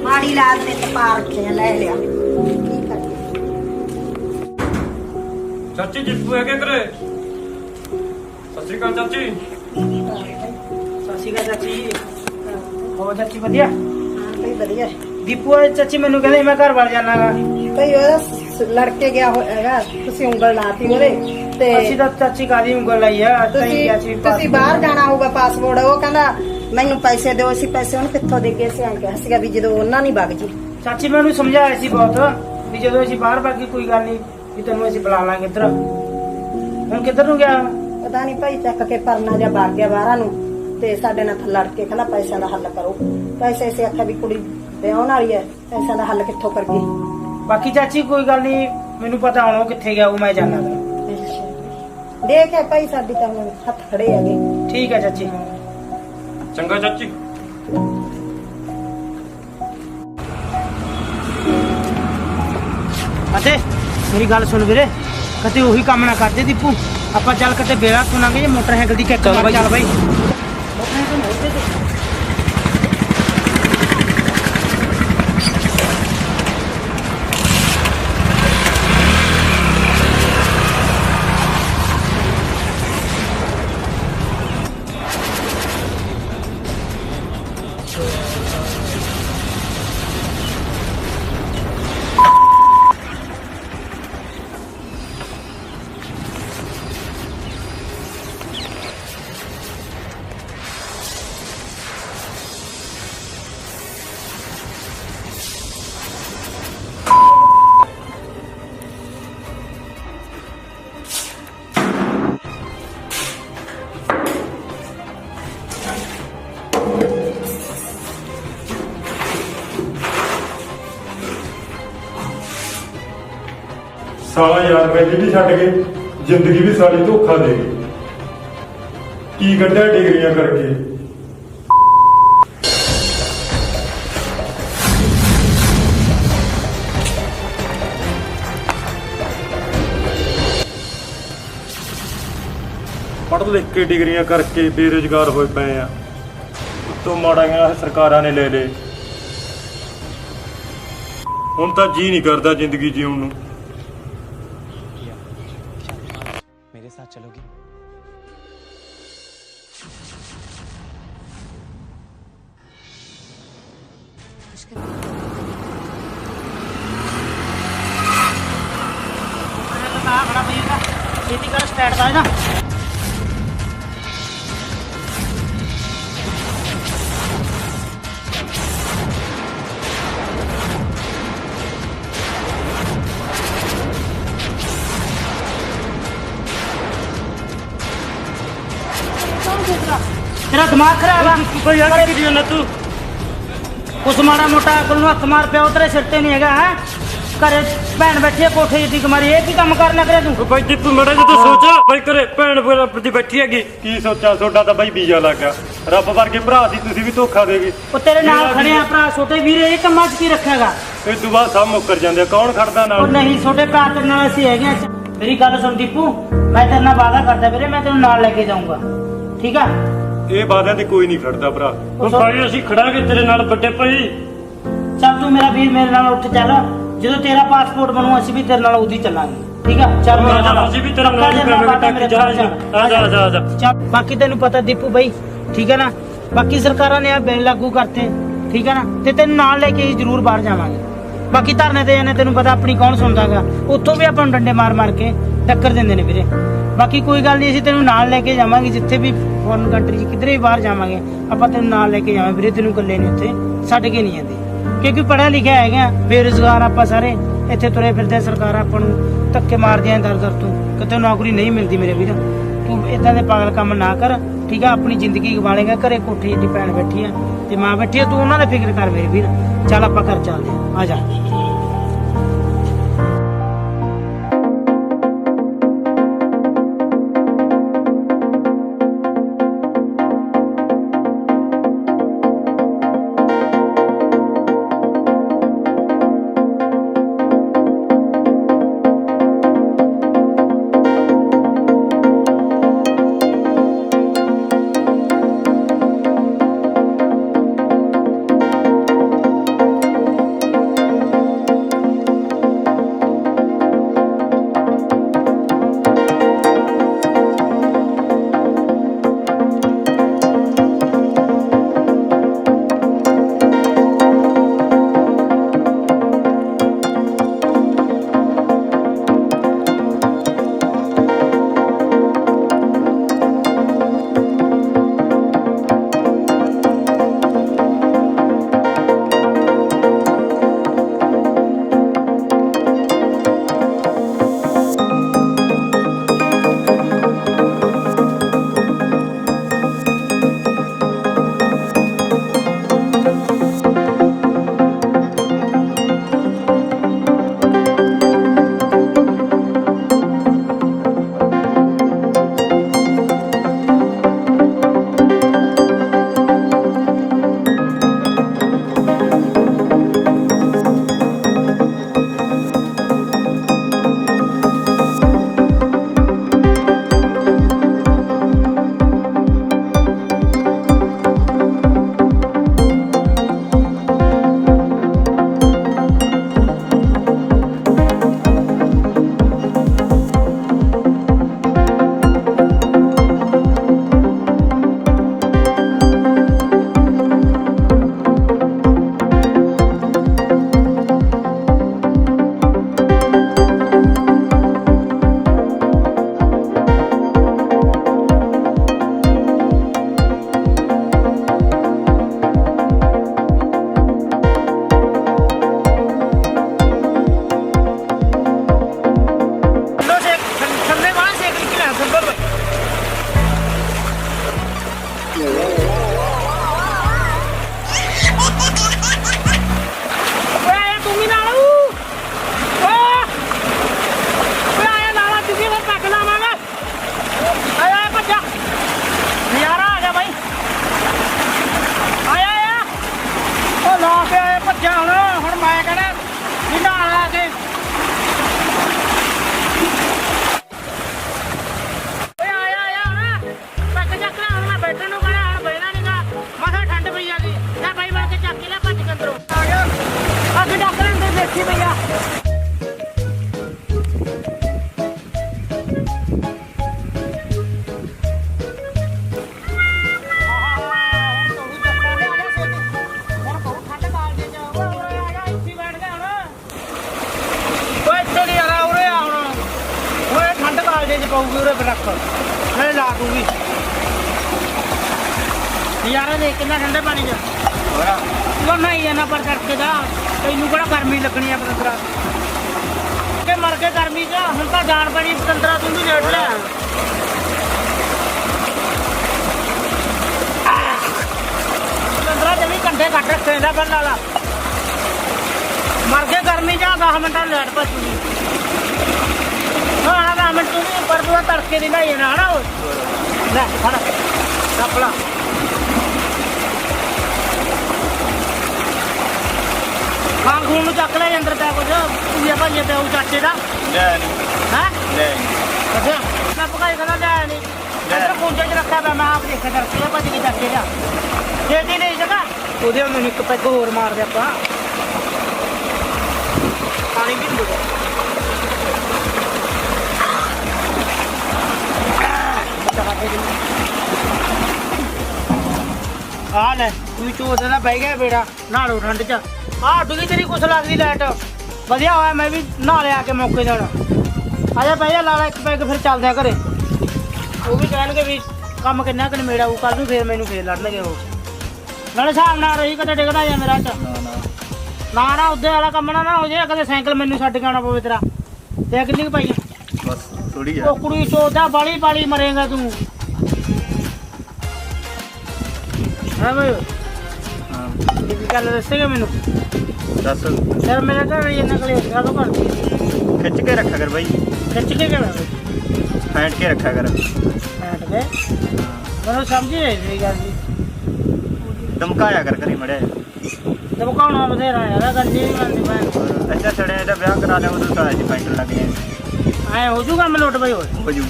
ਮਾੜੀ ਲਾਲ ਨੇ ਤੇ ਪਾ ਰੱਖਿਆ, ਲੈ ਲਿਆ। ਕੀ ਕਰੀਏ?
ਚਾਚੀ ਜਿੱਪੂ ਹੈਗੇ ਘਰੇ? ਸਤਿ ਸ਼੍ਰੀ ਅਕਾਲ ਚਾਚੀ।
ਸਤਿ ਸ਼੍ਰੀ ਅਕਾਲ ਚਾਚੀ। ਹੋਰ ਚਾਚੀ ਵਧੀਆ?
ਹਾਂ ਭਈ ਵਧੀਆ।
ਦੀਪੂ ਆ ਚਾਚੀ, ਮੈਨੂੰ ਕਹਿੰਦੇ ਮੈਂ ਘਰ ਵੜ ਜਾਣਾਗਾ।
ਭਈ ਉਹਦਾ ਲੜਕੇ ਗਿਆ ਹੋਏਗਾ, ਤੁਸੀਂ ਉਂਗਲ ਲਾਤੀ ਉਹਦੇ ਤੇ।
ਅਸੀਂ ਤਾਂ ਚਾਚੀ ਕਾਦੀ ਉਂਗਲ ਲਾਈ ਆ,
ਤੁਸੀਂ ਬਾਹਰ ਜਾਣਾ ਹੋਊਗਾ, ਪਾਸਪੋਰਟ। ਉਹ ਕਹਿੰਦਾ ਮੈਨੂੰ ਪੈਸੇ ਦਿਓ, ਅਸੀਂ ਪੈਸੇ ਉਹਨੂੰ ਕਿੱਥੋਂ ਦੇਗੇ? ਅਸੀਂ ਐਂ ਕਿਹਾ ਸੀਗਾ ਵੀ ਜਦੋਂ ਉਹਨਾਂ ਨਹੀਂ ਵਗ ਜੀ।
ਚਾਚੀ ਮੈਂ ਉਹਨੂੰ ਸਮਝਾਇਆ ਸੀ ਬਹੁਤ, ਵੀ ਜਦੋਂ ਅਸੀਂ ਬਾਹਰ ਬਾਕੀ ਕੋਈ ਗੱਲ ਨਹੀਂ, ਵੀ ਤੈਨੂੰ ਅਸੀਂ ਬੁਲਾ ਲਾਂਗੇ ਇੱਧਰ। ਹੁਣ ਕਿੱਧਰ ਨੂੰ ਗਿਆ?
ਪਤਾ ਨਹੀਂ ਭਾਈ, ਚੱਕ ਕੇ ਪਰਨਾ ਜਾਂ ਵਗ ਗਿਆ ਬਾਹਰਾਂ ਨੂੰ, ਤੇ ਸਾਡੇ ਨਾਲ ਲੜ ਕੇ ਕਹਿੰਦਾ ਪੈਸਿਆਂ ਦਾ ਹੱਲ ਕਰੋ। ਪੈਸੇ ਅਸੀਂ ਆਖਿਆ ਵੀ ਕੁੜੀ ਵਿਆਹਣ ਵਾਲੀ ਹੈ, ਪੈਸਿਆਂ ਦਾ ਹੱਲ ਕਿੱਥੋਂ ਕਰਗੇ?
ਬਾਕੀ ਚਾਚੀ ਕੋਈ ਗੱਲ ਨਹੀਂ, ਮੈਨੂੰ ਪਤਾ ਹੁਣ ਉਹ ਕਿੱਥੇ ਗਿਆ ਉਹ ਮੈਂ ਜਾਣਾ ਫਿਰ।
ਦੇਖ ਆ ਭਾਈ ਸਾਡੀ ਤਾਂ ਹੁਣ ਹੱਥ ਖੜੇ ਹੈਗੇ।
ਠੀਕ ਹੈ ਚਾਚੀ।
ਚੰਗਾ ਚਾਚੀ।
ਅਤੇ ਮੇਰੀ ਗੱਲ ਸੁਣ ਵੀਰੇ, ਕਦੇ ਉਹੀ ਕੰਮ ਨਾ ਕਰਦੇ ਦੀਪੂ। ਆਪਾਂ ਚੱਲ ਕਿਤੇ ਬੇੜਾ ਸੁਣਾਂਗੇ ਜੇ ਮੋਟਰਸਾਈਕਲ ਦੀ ਕਿੱਕ ਮਾਰ। ਚੱਲ ਬਾਈ
ਸਾਲਾ ਯਾਰ ਬੈਲੀ ਵੀ ਛੱਡ ਕੇ ਜ਼ਿੰਦਗੀ ਵੀ ਸਾਡੀ ਧੋਖਾ ਦੇ ਗਈ। ਕੀ ਕੱਢਿਆ ਡਿਗਰੀਆਂ ਕਰਕੇ। ਪੜ੍ਹ ਲਿਖ ਕੇ ਡਿਗਰੀਆਂ ਕਰਕੇ ਬੇਰੁਜ਼ਗਾਰ ਹੋਏ ਪਏ ਆ। ਉੱਤੋਂ ਮਾੜੀਆਂ ਸਰਕਾਰਾਂ ਨੇ ਲੈ ਲਏ। ਹੁਣ ਤਾਂ ਜੀ ਨਹੀਂ ਕਰਦਾ ਜ਼ਿੰਦਗੀ ਜਿਉਣ ਨੂੰ।
मेरे साथ चलोगी?
ਛੇਤੀ ਕਰ ਸਟਾਰਟ ਦਾ ਨਾ। तेरा दिमाग खराब है तू कुछ माड़ा मोटा अकल नूं हत्थ मार पिया तेरे सिर ते नहीं हैगा है घरे भैन बैठी है कोठे जिद्दी कमारी ये की काम कर लग रहा तू
ਬਾਈ ਜੀ ਤੂੰ ਮੜਾ ਜਦੋਂ ਸੋਚਿਆ ਬਾਈ ਘਰੇ ਭੈਣ ਪ੍ਰਤੀ ਬੈਠੀ ਹੈਗੀ। ਕੀ ਸੋਚਾਂ ਤੁਹਾਡਾ ਤਾਂ ਬਾਈ ਵੀਜ਼ਾ ਲੱਗ ਗਿਆ। ਰੱਬ ਵਰਗੇ ਭਰਾ ਸੀ ਤੁਸੀਂ ਵੀ ਧੋਖਾ ਦੇ ਗਏ।
ਉਹ ਤੇਰੇ ਨਾਲ ਖੜੇ ਆ ਭਰਾ ਛੋਟੇ ਵੀਰੇ ਇਹ ਕੰਮਾਂ 'ਚ ਕੀ ਰੱਖੇਗਾ।
ਇਹ ਤੋਂ ਬਾਅਦ ਸਭ ਮੁੱਕਰ ਜਾਂਦੇ ਕੌਣ ਖੜਦਾ
ਉਹ
ਨਾਲ।
ਨਹੀਂ ਛੋਟੇ ਭਰਾ ਤੇਰੇ ਨਾਲ ਅਸੀਂ ਹੈਗੇ ਆ। ਮੇਰੀ ਗੱਲ ਸੁਣ ਦੀਪੂ ਮੈਂ ਤੇਰੇ ਨਾਲ ਵਾਅਦਾ ਕਰਦਾ ਵੀਰੇ ਮੈਂ ਤੈਨੂੰ ਨਾਲ ਲੈ ਕੇ ਜਾਊਂਗਾ ਠੀਕ ਆ।
ਇਹ ਵਾਅਦਿਆਂ ਤੇ ਕੋਈ ਨਹੀਂ ਖੜਦਾ ਭਰਾ।
ਉਹ ਭਾਈ
ਅਸੀਂ ਖੜਾਂਗੇ ਤੇਰੇ ਨਾਲ ਵੱਡੇ ਭਾਈ।
ਚੱਲ ਤੂੰ ਮੇਰਾ ਵੀਰ ਮੇਰੇ ਨਾਲ ਉੱਠ ਚੱਲ ਜਦੋਂ ਤੇਰਾ ਪਾਸਪੋਰਟ ਬਣੂ ਅਸੀਂ ਵੀ ਤੇਰੇ ਨਾਲ ਉਦੀ ਚੱਲਾਂਗੇ ਠੀਕ ਆ। ਚੱਲ
ਅਸੀਂ ਵੀ ਤੇਰਾ ਨਾਲ ਕਰਾਂਗੇ ਜਾ ਆ ਜਾ
ਚੱਲ ਬਾਕੀ ਤੈਨੂੰ ਪਤਾ ਦੀਪੂ ਬਾਈ ਠੀਕ ਹੈ ਨਾ। ਬਾਕੀ ਸਰਕਾਰਾਂ ਨੇ ਆ ਬਿੱਲ ਲਾਗੂ ਕਰਤੇ ਠੀਕ ਹੈ ਨਾ ਤੇ ਤੈਨੂੰ ਨਾਲ ਲੈ ਕੇ ਜ਼ਰੂਰ ਬਾਹਰ ਜਾਵਾਂਗੇ। ਬਾਕੀ ਧਰਨੇ ਤੇ ਜਾਂਦੇ ਤੈਨੂੰ ਪਤਾ ਆਪਣੀ ਕੌਣ ਸੁਣਦਾਗਾ ਉੱਥੋਂ ਵੀ ਆਪਾਂ ਨੂੰ ਡੰਡੇ ਮਾਰ ਮਾਰ ਕੇ ਟੱਕਰ ਦਿੰਦੇ ਨੇ ਵੀਰੇ। ਬਾਕੀ ਕੋਈ ਗੱਲ ਨਹੀਂ ਅਸੀਂ ਤੈਨੂੰ ਨਾਲ ਲੈ ਕੇ ਜਾਵਾਂਗੇ ਜਿੱਥੇ ਵੀ ਫੋਰਨ ਕੰਟਰੀ 'ਚ ਕਿਧਰੇ ਵੀ ਬਾਹਰ ਜਾਵਾਂਗੇ ਆਪਾਂ ਤੈਨੂੰ ਨਾਲ ਲੈ ਕੇ ਜਾਵਾਂਗੇ ਵੀਰੇ। ਤੈਨੂੰ ਇਕੱਲੇ ਨਹੀਂ ਉੱਥੇ ਛੱਡ ਕੇ ਨਹੀਂ ਜਾਂਦੇ ਕਿਉਂਕਿ ਪੜ੍ਹਿਆ ਲਿਖਿਆ ਹੈਗਾ ਬੇਰੁਜ਼ਗਾਰ ਆਪਾਂ ਸਾਰੇ ਇੱਥੇ ਤੁਰੇ ਫਿਰਦੇ। ਸਰਕਾਰ ਆਪਾਂ ਨੂੰ ਧੱਕੇ ਮਾਰਦੀਆਂ ਦਰ ਦਰ ਤੋਂ ਕਿਤੇ ਨੌਕਰੀ ਨਹੀਂ ਮਿਲਦੀ ਮੇਰੇ ਵੀਰ। ਤੂੰ ਇਦਾਂ ਦੇ ਪਾਗਲ ਕੰਮ ਨਾ ਕਰ ਠੀਕ ਆ। ਆਪਣੀ ਜ਼ਿੰਦਗੀ ਗਵਾਲੇਗਾ ਘਰੇ ਕੋਠੀ ਦੀ ਭੈਣ ਬੈਠੀ ਆ ਤੇ ਮਾਂ ਬੈਠੀ ਆ ਤੂੰ ਉਹਨਾਂ ਦਾ ਫਿਕਰ ਕਰ ਮੇਰੇ ਵੀਰ। ਚੱਲ ਆਪਾਂ ਘਰ ਚੱਲਦੇ ਆ ਜਾ। ਭੱਜਾ ਹੁਣ ਮੈਂ ਕਹਿਣਾ ਵੀ ਨਾਲ ਆ ਕੇ ਓਏ ਆਇਆ ਹੁਣ ਪੱਕ ਚੱਕਣਾ ਹੁਣ ਮੈਂ ਬੈਠਣ ਨੂੰ ਕਹਿਣਾ ਹੁਣ ਬਹਿਣਾ ਨਹੀਂਗਾ ਮਸਾ ਠੰਡ ਪਈ ਜਾਂਦੀ ਲੈ ਬਾਈ ਬਣ ਕੇ ਚੱਕ ਕੇ ਲੈ ਭੱਜ ਕੇ ਅੰਦਰੋਂ ਆ ਗਿਆ ਅੱਗੇ ਡਾਕਟਰ ਅੰਦਰ ਦੇਖੀ ਪਈਆ ਪਾਉਗੀ ਉਰੇ ਬਲੱਕ ਨਹੀਂ ਲਾ ਦੂਗੀ ਯਾਰਾ ਦੇਖ ਕਿੰਨਾ ਠੰਡੇ ਪਾਣੀ ਚ ਉਹ ਨਹੀਂ ਇਹਨਾਂ ਪਰ ਕਰਕੇ ਦਾ ਤੈਨੂੰ ਕਿਹੜਾ ਗਰਮੀ ਲੱਗਣੀ ਆ ਪਤੰਦਰਾ ਕਿ ਮਰ ਕੇ ਗਰਮੀ ਚ ਹੁਣ ਤਾਂ ਜਾਣ ਪੈਣੀ ਪਤੰਦਰਾ ਤੂੰ ਵੀ ਲੇਟ ਲੈ ਪਤੰਦਰਾ ਜਮੀ ਕੰਢੇ ਕੱਟ ਰੱਖੇ ਦਾ ਬੰਨ ਵਾਲਾ ਮਰ ਕੇ ਗਰਮੀ ਚ 10 ਮਿੰਟਾਂ ਲੇਟ ਭੱਜੂਗੀ ਹਾਂ ਨਾ ਮੈਂ ਤੂੰ ਪਰ ਤੂੰ ਤੜਕੇ ਦੀ ਨਹੀਂ ਨਾ ਨਾ ਲੈ ਫੜ ਕੱਪੜਾ ਖਾਂ ਖੂਨ ਨੂੰ ਚੱਕ ਲੈ ਅੰਦਰ ਪੈ ਕੁਝ ਪੂਜਾ ਭਾਈਏ ਤੇ ਉਹ ਚਾਚੇ ਦਾ ਲੈ ਨਹੀਂ ਹੈ ਲੈ ਅੱਛਾ ਮੈਂ ਪਕਾਈ ਕਰਾ ਲੈ ਨਹੀਂ ਅੰਦਰ ਪੂਜਾ ਚ ਰੱਖਿਆ ਮੈਂ ਆਪ ਦੇਖਿਆ ਕਰਕੇ ਭੱਜ ਕੇ ਚਾਚੇ ਦਾ ਛੇਤੀ ਨਹੀਂ ਜਗਾ ਉਹਦੇ ਮੈਨੂੰ ਇੱਕ ਪੈਗ ਹੋਰ ਮਾਰ ਦੇ ਆਪਾਂ ਪਾਣੀ ਵੀ ਦੋ ਆ ਲੈ ਤੂੰ ਚੋਦ ਦਾ ਬਹਿ ਗਿਆ ਬੇੜਾ ਨਾਲੋ ਠੰਡ ਚ ਆ ਡੁੱਗੀ ਤੇਰੀ ਕੁਛ ਲੱਗਦੀ ਲਾਈਟ ਵਧੀਆ ਹੋਇਆ ਮੈਂ ਵੀ ਨਹਾ ਲਿਆ ਕੇ ਮੌਕੇ ਨਾਲ ਆ ਜਾ ਬਹਿ ਜਾ ਲਾਲਾ ਇੱਕ ਪੈਗ ਫਿਰ ਚੱਲਦੇ ਆ ਘਰੇ ਉਹ ਵੀ ਕਹਿਣਗੇ ਵੀ ਕੰਮ ਕਿੰਨਾ ਕੁ ਨਿਬੇੜਾ ਉਹ ਕੱਲ ਨੂੰ ਫੇਰ ਮੈਨੂੰ ਫੇਰ ਲੜਨਗੇ ਉਹ ਨਾਲੇ ਹਿਸਾਬ ਨਾਲ ਰਹੀ ਕਦੇ ਡਿੱਗਦਾ ਜਾ ਮੇਰਾ ਚ ਨਾ ਉਹਦੇ ਵਾਲਾ ਕੰਮ ਨਾ ਹੋ ਜਾਏ ਕਦੇ ਸਾਈਕਲ ਮੈਨੂੰ ਛੱਡ ਕੇ ਆਉਣਾ ਪਵੇ ਤੇਰਾ ਤੇ ਕਿੰਨੀ ਕੁ ਪਾਈ
ਬਸ ਥੋੜੀ
ਉਹ ਕੁੜੀ ਚੋਦਾ ਬਾਲੀ ਮਰੇਗਾ ਤੂੰ ਹਾਂ ਬਈ ਹਾਂ ਕੀ ਗੱਲ ਦੱਸੇਗਾ ਮੈਨੂੰ
ਦੱਸ
ਯਾਰ ਮੇਰਾ ਘਰ ਇਹਨਾਂ ਕੋਲੇ ਕਾ ਤੋਂ ਕਰਦੀ
ਖਿੱਚ ਕੇ ਰੱਖਿਆ ਕਰ ਬਾਈ
ਖਿੱਚ ਕੇ ਕਿਹੜਾ
ਫੈਂਟ ਕੇ ਰੱਖਿਆ ਕਰ
ਫੈਂਟ ਕੇ ਮੈਨੂੰ ਸਮਝ ਨਹੀਂ ਗੱਲ ਦੀ
ਧਮਕਾਇਆ ਕਰ ਕਰੀ ਮੜਿਆ
ਧਮਕਾਉਣਾ ਬਥੇਰਾ ਯਾਰ ਗੰਦੀ ਨਹੀਂ ਮੰਨਦੀ ਮੈਂ
ਅੱਛਾ ਛੜਿਆ ਇਹਦਾ ਵਿਆਹ ਕਰਾ ਲਿਆ ਉਦੋਂ ਤਾਂ ਅੱਜ ਪੈਂਟ ਲੱਗ ਜਾਏ
ਐ ਹੋ ਜੂਗਾ ਮੈਂ ਲੋਟ ਬਈ
ਹੋ ਜੂ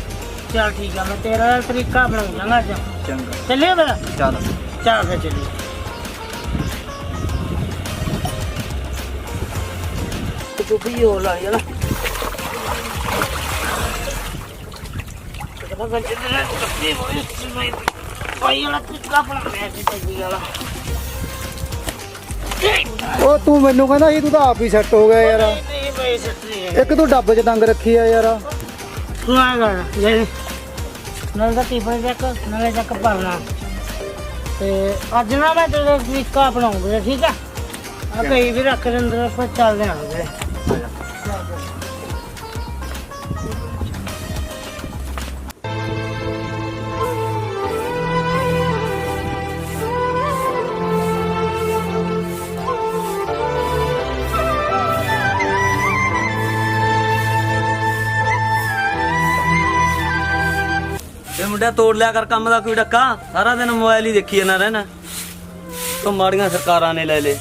ਚੱਲ ਠੀਕ ਆ ਮੈਂ ਤੇਰਾ ਤਰੀਕਾ ਬਣਾਉਂਗਾ ਅੱਜ
ਚੰਗਾ
ਚੱਲੀਏ ਮੇਰਾ
ਚੱਲ
ਫਿਰ ਚੱਲੀਏ ਤੂੰ ਵੀ ਹੋ ਲਾ ਯਾਰ ਤੇ ਬੰਦ ਕਰ ਦੇ ਕੱਪੀ ਹੋਈ ਸੀ ਭਾਈ ਵਾਲਾ ਤਰੀਕਾ ਬਣਾਉਣਾ ਸੀ ਤੇਰੀ ਵਾਲਾ
ਉਹ ਤੂੰ ਮੈਨੂੰ ਕਹਿੰਦਾ ਸੀ ਤੂੰ ਤਾਂ ਆਪ ਹੀ ਸੈੱਟ ਹੋ ਗਿਆ ਯਾਰ
ਨਹੀਂ ਬਈ ਸੈੱਟ ਨਹੀਂ ਹੈ
ਇੱਕ ਤੂੰ ਡੱਬ 'ਚ ਡੰਗ ਰੱਖੀ ਆ ਯਾਰ
ਤੂੰ ਆ ਗਾ ਜੇ ਨਾਲ ਦਾ ਟਿਫਨ ਚੱਕ ਭਰਨਾ ਤੇ ਅੱਜ ਨਾ ਮੈਂ ਤੇਰਾ ਤਰੀਕਾ ਅਪਣਾਉਂਗਾ ਠੀਕ ਆ ਆ ਕਈ ਵੀ ਰੱਖ ਦੇ ਅੰਦਰ ਆਪਾਂ ਚੱਲਦੇ ਆਂਗੇ
ਮੁੰਡਿਆ ਤੋੜ ਲਿਆ ਕਰ ਕੰਮ ਦਾ ਕੋਈ ਡੱਕਾ ਸਾਰਾ ਦਿਨ ਮੋਬਾਈਲ ਹੀ ਦੇਖੀ ਜਾਂਦਾ ਰਹਿਣਾ ਤੋਂ ਮਾੜੀਆਂ ਸਰਕਾਰਾਂ ਨੇ ਲੈ ਲੇ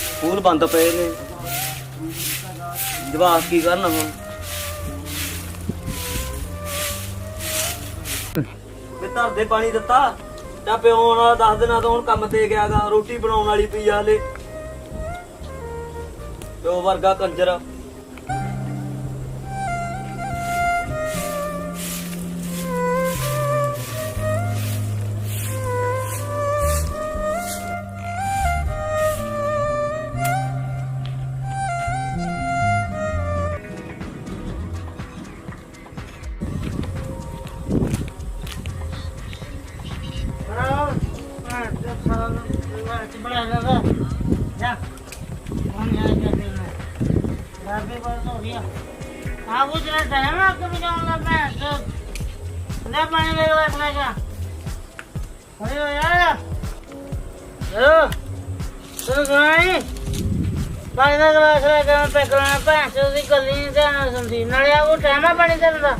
ਸਕੂਲ ਬੰਦ ਪਏ ਨੇ ਜਵਾਕ ਕੀ ਕਰਨ ਹੁਣ ਮੈਂ ਧਰਦੇ ਪਾਣੀ ਦਿੱਤਾ ਤਾਂ ਪਿਉਣ ਵਾਲਾ 10 ਦਿਨਾਂ ਤੋਂ ਹੁਣ ਕੰਮ ਤੇ ਗਿਆਗਾ ਰੋਟੀ ਬਣਾਉਣ ਵਾਲੀ ਪਈ ਆ ਹਲੇ ਪਿਓ ਵਰਗਾ ਕੰਜਰ
पानी ले रखने का यार पानी का गिलास लेके मैं पैकना भैंस उसकी गली नहीं ध्यान सुनती नाले आपको टाइम है पानी देने का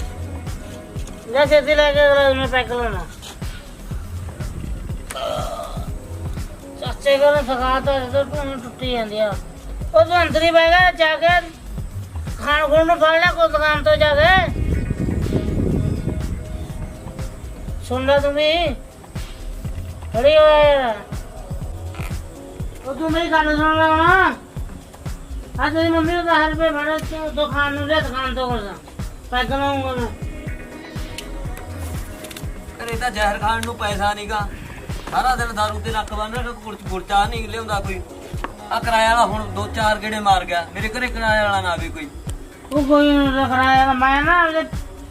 जैसे लेके गिलास में पैक लेना ਬੱਚੇ ਕੋਲ ਸਖਾਤਾ ਜਦੋਂ ਤੂੰ ਟੁੱਟੀ ਜਾਂਦੀ ਆ ਉਹ ਤੂੰ ਅੰਦਰ ਹੀ ਬਹਿ ਗਿਆ ਜਾ ਕੇ ਖਾਣ ਖੋਣ ਨੂੰ ਫੜ ਲਿਆ ਕੋਈ ਦੁਕਾਨ ਤੋਂ ਜਾ ਕੇ ਸੁਣ ਲੈ ਤੂੰ ਵੀ ਖੜੀ ਹੋ ਯਾਰ ਉਹ ਤੂੰ ਮੇਰੀ ਗੱਲ ਸੁਣ ਲੈ ਹੁਣ ਆ ਤੇਰੀ ਮੰਮੀ ਨੂੰ 10 ਰੁਪਏ ਫੜਾ ਤੂੰ ਦੁਕਾਨ ਨੂੰ ਲੈ ਦੁਕਾਨ ਤੋਂ ਕੋਲ ਪੈਗ ਲਾਉਂਗਾ ਮੈਂ
ਘਰੇ ਤਾਂ ਜ਼ਹਿਰ ਖਾਣ ਨੂੰ ਪੈਸਾ ਨਹੀਂਗਾ ਸਾਰਾ ਦਿਨ ਦਾਰੂ ਤੇ ਰੱਖ ਬੰਨ੍ਹ ਗੁਰਚਾ ਨਹੀਂ ਲਿਆਉਂਦਾ ਕੋਈ ਆ ਕਿਰਾਇਆ ਵਾਲਾ ਹੁਣ 2-4 ਗੇੜੇ ਮਾਰ ਗਿਆ ਮੇਰੇ ਘਰੇ ਕਿਰਾਇਆ ਵਾਲਾ ਨਾ ਵੀ ਕੋਈ
ਉਹ ਕੋਈ ਨਹੀਂ ਕਿਰਾਇਆ ਮੈਂ ਨਾ ਉਹਦੇ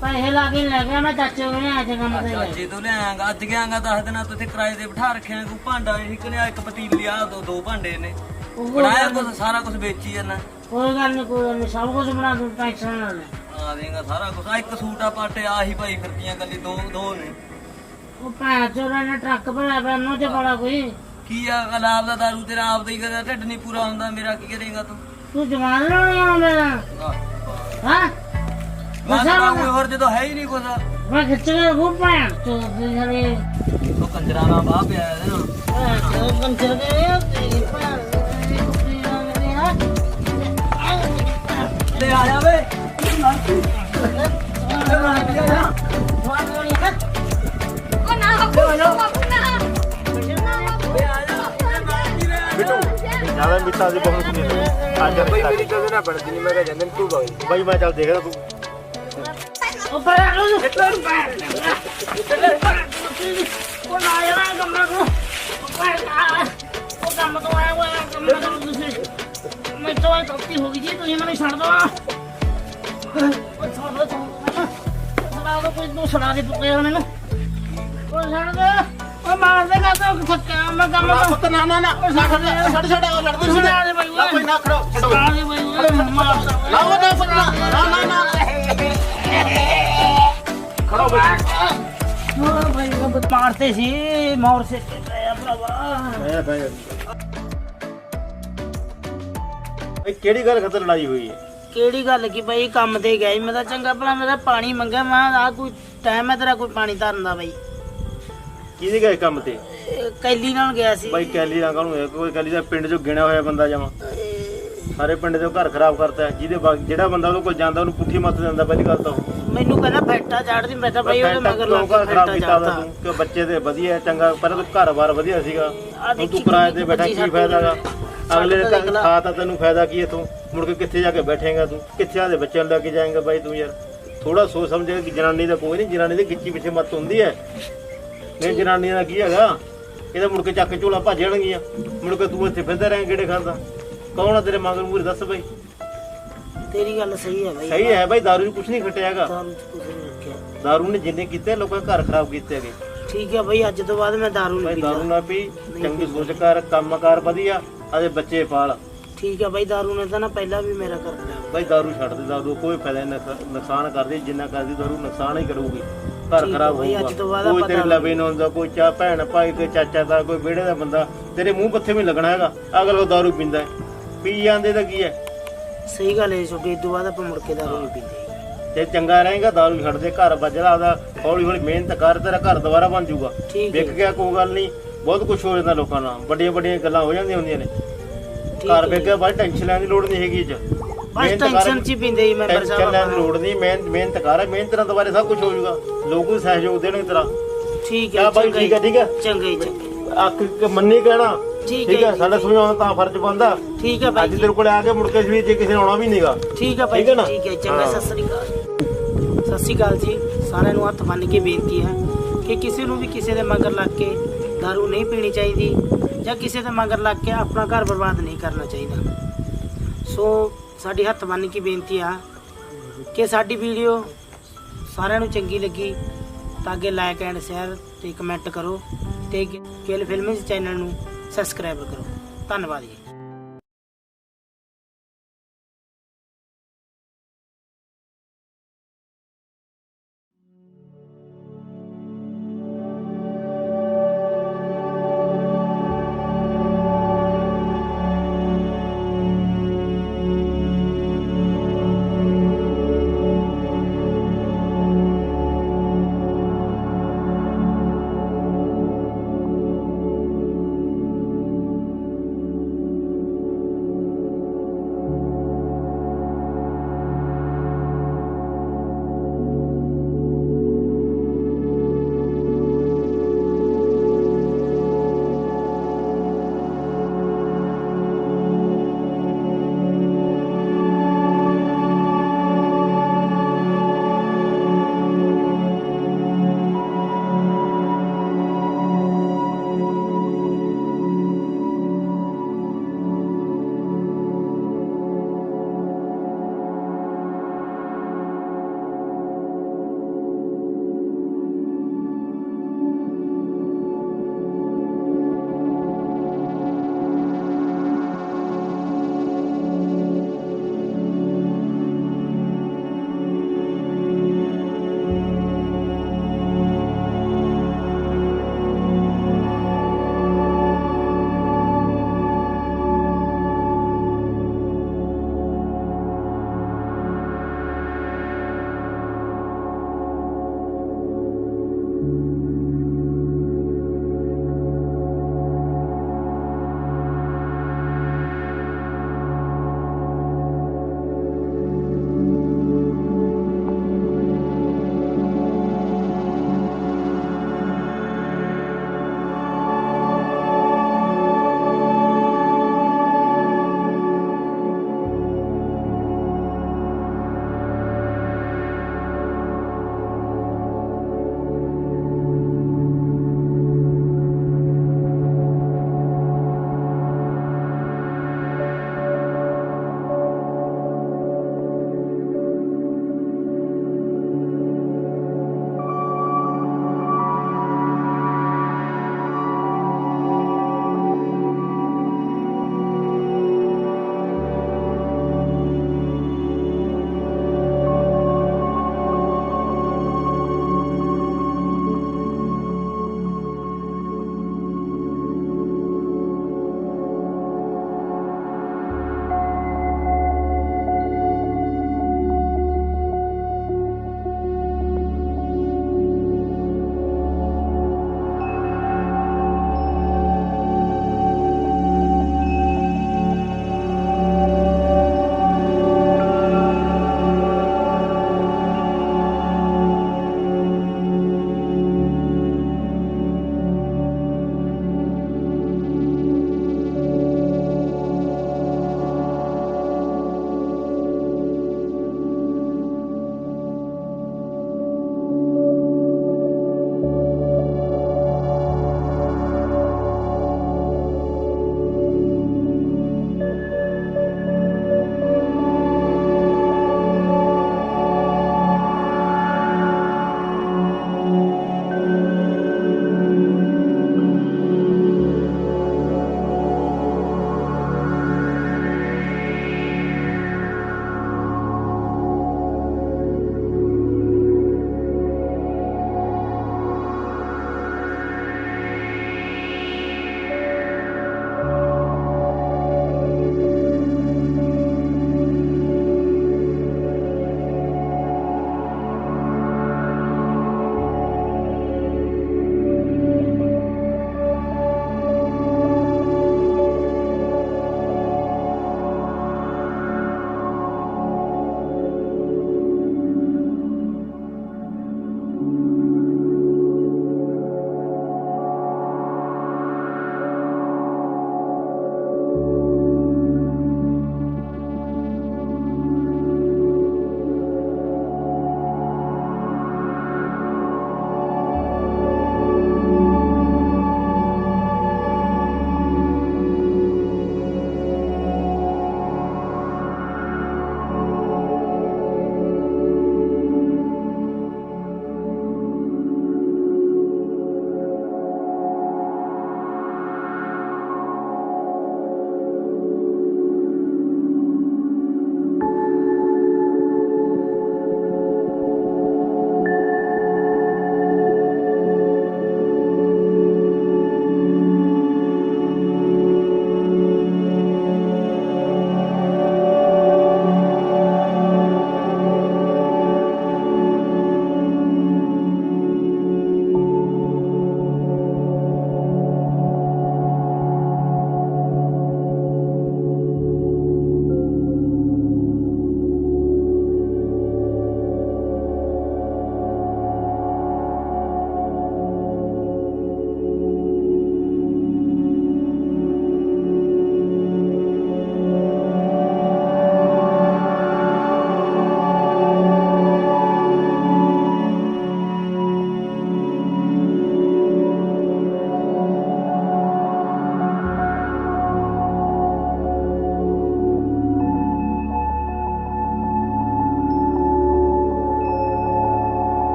ਪੈਸੇ ਲਾ ਕੇ ਲੈ ਗਿਆ ਮੈਂ ਚਾਚੇ ਕੋਲ ਆ ਕੇ ਕੰਮ ਤੇ
ਚਾਚੇ ਤੋਂ ਲਿਆਂਗਾ ਅੱਜ ਗਿਆਂਗਾ 10 ਦਿਨਾਂ ਤੋਂ ਇੱਥੇ ਕਿਰਾਏ ਤੇ ਬਿਠਾ ਰੱਖਿਆ ਕੋਈ ਭਾਂਡਾ ਨਹੀਂ ਨਿਕਲਿਆ ਇੱਕ ਪਤੀਲੀ ਆ ਦੋ ਭਾਂਡੇ ਨੇ ਬਣਾਇਆ ਕੁਛ ਸਾਰਾ ਕੁਝ ਵੇਚੀ ਜਾਂਦਾ
ਕੋਈ ਗੱਲ ਨਹੀਂ ਕੋਈ ਨਹੀਂ ਸਭ ਕੁਝ ਬਣਾ ਦੂੰ ਟੈਨਸ਼ਨ ਨਾ ਲੈ
ਆ ਦੇਗਾ ਸਾਰਾ ਕੁਝ ਆ ਇੱਕ ਸੂਟ ਆ ਪਾਟੇ ਆਹੀ ਭਾਈ ਫਿਰਦੀਆਂ ਕੱਲੀ ਦੋ ਨੇ
ਉਹ ਭੈਣ ਚੋਰਾਂ ਨੇ ਟਰੱਕ ਭਰਿਆ ਪਿਆ ਉਹਨਾਂ ਚ ਬੜਾ ਕੋਈ
ਕੀ ਆ ਗਲਾਬ ਦਾ ਦਾਰੂ ਤੇਰਾ ਆਪ ਦਾ ਹੀ ਕਰਦਾ ਢਿੱਡ ਨਹੀਂ ਪੂਰਾ ਹੁੰਦਾ ਮੇਰਾ ਕੀ ਕਰੇਗਾ
ਤੂੰ ਜਵਾਨ ਲਾਉਣਾ ਮੇਰਾ ਹਾਂ
ਕੋਈ ਹੋਰ ਜਦੋਂ ਹੈ ਹੀ ਨਹੀਂ ਕੁਝ
ਮੈਂ ਖਿੱਚ ਕੇ ਉਹ ਭੈਣ ਚੋਦ ਜਿਹੜੇ
ਉਹ ਕੰਜਰਾਂ ਦਾ ਬਾਹ ਪਿਆ ਇਹਦੇ ਨਾਲ
ਕੰਜਰ ਦੇ ਤੇਰੀ ਭੈਣ
ਤੇ ਆ ਜਾ ਵੇ
ਉਹ ਨਾ ਬਾਪੂ ਨਾ
ਜਿਆਦਾ ਮਿੱਠਾ ਦੀ ਬਹੁਤ ਨਹੀਂ ਅੱਜ ਬਈ ਮੇਰੀ ਗੱਲ ਨਾ ਬਣਦੀ ਨਹੀਂ ਮੈਂ ਕਿਹਾ ਜਾਂਦੇ ਤੂੰ ਬਾਈ ਮੈਂ ਚੱਲ ਦੇਖਦਾ ਤੂੰ
ਉਹ ਪਰ ਉਹ ਨਾ ਯਾਰ ਕੰਮ ਨਾ ਕਰੋ ਉਹ ਕੰਮ ਤੋਂ ਆਇਆ ਹੋਇਆ ਕੰਮ ਨਾ ਕਰੋ ਤੁਸੀਂ ਮੈਂ ਤਾਂ ਇਹ ਗਲਤੀ ਹੋ ਗਈ ਜੀ ਤੁਸੀਂ ਮੈਨੂੰ ਛੱਡ ਦੋ ਉਹ ਛੱਡ ਦੋ ਸੁਣਾ ਦੋ ਕੋਈ ਦੂਸਰਾ ਦੇ ਪੁੱਤੇ ਮੈਨੂੰ ਉਹ ਛੱਡ ਦੋ ਉਹ ਮਾਰ ਦੇ ਨਾ ਤਾਂ ਥੱਕਿਆ ਮੈਂ ਕੰਮ ਪੁੱਤ ਨਾ ਛੱਡ ਲੜਦੇ ਸੀ ਨਾ ਕੋਈ ਨਾ ਖੜੋ ਮਾਰ ਲਾਓ ਨਾ ਨਾ ਖੜੋ ਬਈ ਮਾਰਤੇ ਸੀ ਮੌਰ ਸੇ ਭਰਾਵਾ
ਇਹ ਕਿਹੜੀ ਗੱਲ ਖਤਰ ਲੜਾਈ ਹੋਈ ਹੈ
ਕਿਹੜੀ ਗੱਲ ਕੀ ਬਈ ਕੰਮ ਤੇ ਗਿਆ ਮੈਂ ਤਾਂ ਚੰਗਾ ਭਲਾ ਮੇਰਾ ਪਾਣੀ ਮੰਗਿਆ ਮੈਂ ਆ ਕੋਈ ਟਾਈਮ ਹੈ ਤੇਰਾ ਕੋਈ ਪਾਣੀ ਧਰਨ ਦਾ ਬਈ
ਕਿਹਦੇ ਗਏ ਕੰਮ ਤੇ
ਕੈਲੀ ਨਾਲ ਗਿਆ ਸੀ
ਬਾਈ ਕੈਲੀ ਨਾਲ ਕਾਹਨੂੰ ਕੋਈ ਕੈਲੀ ਦਾ ਪਿੰਡ ਚੋਂ ਗਿਣਿਆ ਹੋਇਆ ਬੰਦਾ ਜਾਵਾਂ ਸਾਰੇ ਪਿੰਡ ਦੇ ਘਰ ਖਰਾਬ ਕਰਤਾ ਜਿਹੜਾ ਬੰਦਾ ਉਹਦੇ ਕੋਲ ਜਾਂਦਾ ਉਹਨੂੰ ਪੁੱਠੀ ਮੱਤ ਦਿੰਦਾ ਪਹਿਲੀ ਗੱਲ ਤਾਂ
ਮੈਨੂੰ ਕਹਿੰਦਾ ਫੈਟਾ ਚਾੜਦੀ ਮੈਂ ਤਾਂ ਬਈ ਉਹਦੇ ਮਗਰ ਲੱਗ
ਕੇ ਖਰਾਬ ਕੀਤਾ ਤੂੰ ਕਿ ਬੱਚੇ ਤੇ ਵਧੀਆ ਚੰਗਾ ਪਹਿਲਾਂ ਤੂੰ ਘਰ-ਬਾਰ ਵਧੀਆ ਸੀਗਾ ਹੁਣ ਤੂੰ ਕਿਰਾਏ ਤੇ ਬੈਠਾ ਕੀ ਫਾਇਦਾਗਾ ਅਗਲੇ ਦੇ ਘਰ ਖਾ ਤਾਂ ਤੈਨੂੰ ਫਾਇਦਾ ਕੀ ਇਥੋਂ ਮੁੜ ਕੇ ਕਿੱਥੇ ਜਾ ਕੇ ਬੈਠੇਗਾ ਤੂੰ ਕਿੱਥੇ ਆਦੇ ਬੱਚਿਆਂ ਨੂੰ ਲੈ ਕੇ ਜਾਏਂਗਾ ਬਾਈ ਤੂੰ ਯਾਰ ਥੋੜਾ ਸੋਚ ਸਮਝ ਕਿ ਜਨਾਨੀ ਦਾ ਕੋਈ ਨਹੀਂ ਜਨਾਨੀ ਦੇ ਗਿੱਚੀ ਪਿੱਛੇ ਮੱਤ ਹੁੰਦੀ ਹੈ ਨਹੀਂ ਜਨਾਨੀ ਦਾ ਕੀ ਹੈਗਾ ਇਹਦਾ ਮੁੜ ਕੇ ਚੱਕ ਕੇ ਝੋਲਾ ਭੱਜ ਜਾਣਗੀਆਂ ਮੁੜ ਕੇ ਤੂੰ ਇੱਥੇ ਫਿਰਦਾ ਰਹੇ ਕਿਹੜੇ ਖਾਂਦਾ ਕੌਣ ਆ ਤੇਰੇ ਮਗਰ ਮੂਰੇ ਦੱਸ ਬਾਈ
ਤੇਰੀ ਗੱਲ ਸਹੀ ਹੈ ਬਾਈ
ਸਹੀ ਹੈ ਬਾਈ ਦਾਰੂ ਨੂੰ ਕੁਝ ਨਹੀਂ ਖਟਿਆ ਹੈਗਾ ਦਾਰੂ ਨੇ ਜਿੰਨੇ ਕੀਤੇ ਲੋਕਾਂ ਦੇ ਘਰ ਖਰਾਬ ਕੀਤੇ ਹੈਗੇ
ਠੀਕ ਹੈ ਬਾਈ ਅੱਜ ਤੋਂ ਬਾਅਦ ਮੈਂ ਦਾਰੂ ਨਹੀਂ ਪੀਂਦਾ
ਦਾਰੂ ਨਾ ਪੀ ਚੰਗੀ ਸੋਚ ਕਰ ਕੰਮ ਕਾਰ ਵਧੀਆ ਆਦੇ ਬੱਚੇ ਪਾਲ
ਠੀਕ ਹੈ ਬਾਈ ਦਾਰੂ ਨੇ ਤਾਂ ਨਾ ਪਹਿਲਾਂ ਵੀ ਮੇਰਾ ਕਰ ਲਿਆ
ਬਾਈ ਦਾਰੂ ਛੱਡ ਦੇ ਦਾਰੂ ਕੋਈ ਫਾਇਦਾ ਨਹੀਂ ਨੁਕਸਾਨ ਕਰਦੀ ਜਿੰਨਾ ਕਰਦੀ ਦਾਰੂ ਨੁਕਸਾਨ ਹੀ ਕਰੂਗੀ ਘਰ ਖਰਾਬ ਹੋਊਗਾ ਕੋਈ ਤੇਰੇ ਲਵੇ ਨਾ ਹੁੰਦਾ ਕੋਈ ਚਾਹ ਭੈਣ ਭਾਈ ਕੋਈ ਚਾਚਾ ਦਾ ਕੋਈ ਵਿਹੜੇ ਦਾ ਬੰਦਾ ਤੇਰੇ ਮੂੰਹ ਪੱਥੇ ਵੀ ਲੱਗਣਾ ਹੈਗਾ ਅਗਰ ਉਹ ਦਾਰੂ ਪੀਂਦਾ ਪੀ ਜਾਂਦੇ ਤਾਂ ਕੀ ਹੈ
ਸਹੀ ਗੱਲ ਹੈ ਛੋਟੀ ਇਦੋਂ ਬਾਅਦ ਆਪਾਂ ਮੁੜ ਕੇ ਦਾਰੂ ਨਹੀਂ ਪੀਂਦੇ
ਤੇ ਚੰਗਾ ਰਹੇਗਾ ਦਾਰੂ ਛੱਡ ਦੇ ਘਰ ਵੱਜਦਾ ਆਦਾ ਹੌਲੀ ਹੌਲੀ ਮਿਹਨਤ ਕਰ ਤੇਰਾ ਘਰ ਦੁਬਾਰਾ ਬਣ ਜਾਊਗਾ ਵਿਕ ਗਿਆ ਕੋਈ ਗੱਲ ਨਹੀਂ ਬਹੁਤ ਕੁਝ ਹੋ ਜਾਂਦਾ ਲੋਕਾਂ ਨਾਲ ਵੱਡੀਆਂ ਵੱਡੀਆਂ ਗੱਲਾਂ ਹੋ ਜਾਂਦੀਆਂ ਹੁੰਦੀਆਂ ਨੇ ਘਰ ਵਿਕ ਗਿਆ ਬਾਅਦ ਟੈਨਸ਼ਨ ਲੈਣ ਦੀ ਲੋੜ ਨਹੀਂ ਹੈਗੀ ਚ
ਬਸ ਟੈਨਸ਼ਨ ਚ ਪੀਂਦੇ ਹੀ ਮੈਂਬਰ ਸਾਹਿਬ
ਲੈਣ ਦੀ ਲੋੜ ਨਹੀਂ ਮਿਹਨਤ ਕਰ ਮਿਹਨਤ ਨਾਲ ਦੁਬਾਰੇ ਸਭ ਕੁਝ ਹੋ ਜਾਊਗਾ ਲੋਕ ਵੀ ਸਹਿਯੋਗ ਦੇਣਗੇ ਤੇਰਾ
ਠੀਕ ਹੈ
ਬਾਈ ਠੀਕ ਹੈ
ਚੰਗਾ ਹੀ
ਅੱਖ ਮੰਨੀ ਕਹਿਣਾ ਠੀਕ ਹੈ ਸਾਡਾ ਸਮਝਾਉਣਾ ਤਾਂ ਫਰਜ਼ ਬਣਦਾ
ਠੀਕ ਹੈ ਬਾਈ
ਅੱਜ ਤੇਰੇ ਕੋਲ ਆ ਕੇ ਮੁੜ ਕੇ ਵੀ ਜੇ ਕਿਸੇ ਨੇ ਆਉਣਾ ਵੀ ਨਹੀਂਗਾ
ਠੀਕ ਹੈ ਬਾਈ ਠੀਕ ਹੈ ਚੰਗਾ ਸਤਿ ਸ੍ਰੀ ਅਕਾਲ ਜੀ ਸਾਰਿਆਂ ਨੂੰ ਹੱਥ ਬੰਨ੍ਹ ਕੇ ਬੇਨਤੀ ਹੈ ਕਿ ਕਿਸੇ ਨੂੰ ਵੀ ਕਿਸੇ ਦੇ ਮਗਰ ਲੱਗ ਕੇ ਦਾਰੂ ਨਹੀਂ ਪੀਣੀ ਚਾਹੀਦੀ ਜਾਂ ਕਿਸੇ ਦੇ ਮਗਰ ਲੱਗ ਕੇ ਆਪਣਾ ਘਰ ਬਰਬਾਦ ਨਹੀਂ ਕਰਨਾ ਚਾਹੀਦਾ ਸੋ ਸਾਡੀ ਹੱਥ ਬੰਨ੍ਹ ਕੇ ਬੇਨਤੀ ਆ ਕਿ ਸਾਡੀ ਵੀਡੀਓ ਸਾਰਿਆਂ ਨੂੰ ਚੰਗੀ ਲੱਗੀ ਤਾਂ ਅੱਗੇ ਲਾਈਕ ਐਂਡ ਸ਼ੇਅਰ ਤੇ ਕਮੈਂਟ ਕਰੋ ਤੇ ਗਿੱਲ ਫਿਲਮਜ਼ ਚੈਨਲ ਨੂੰ ਸਬਸਕ੍ਰਾਈਬ ਕਰੋ ਧੰਨਵਾਦ ਜੀ।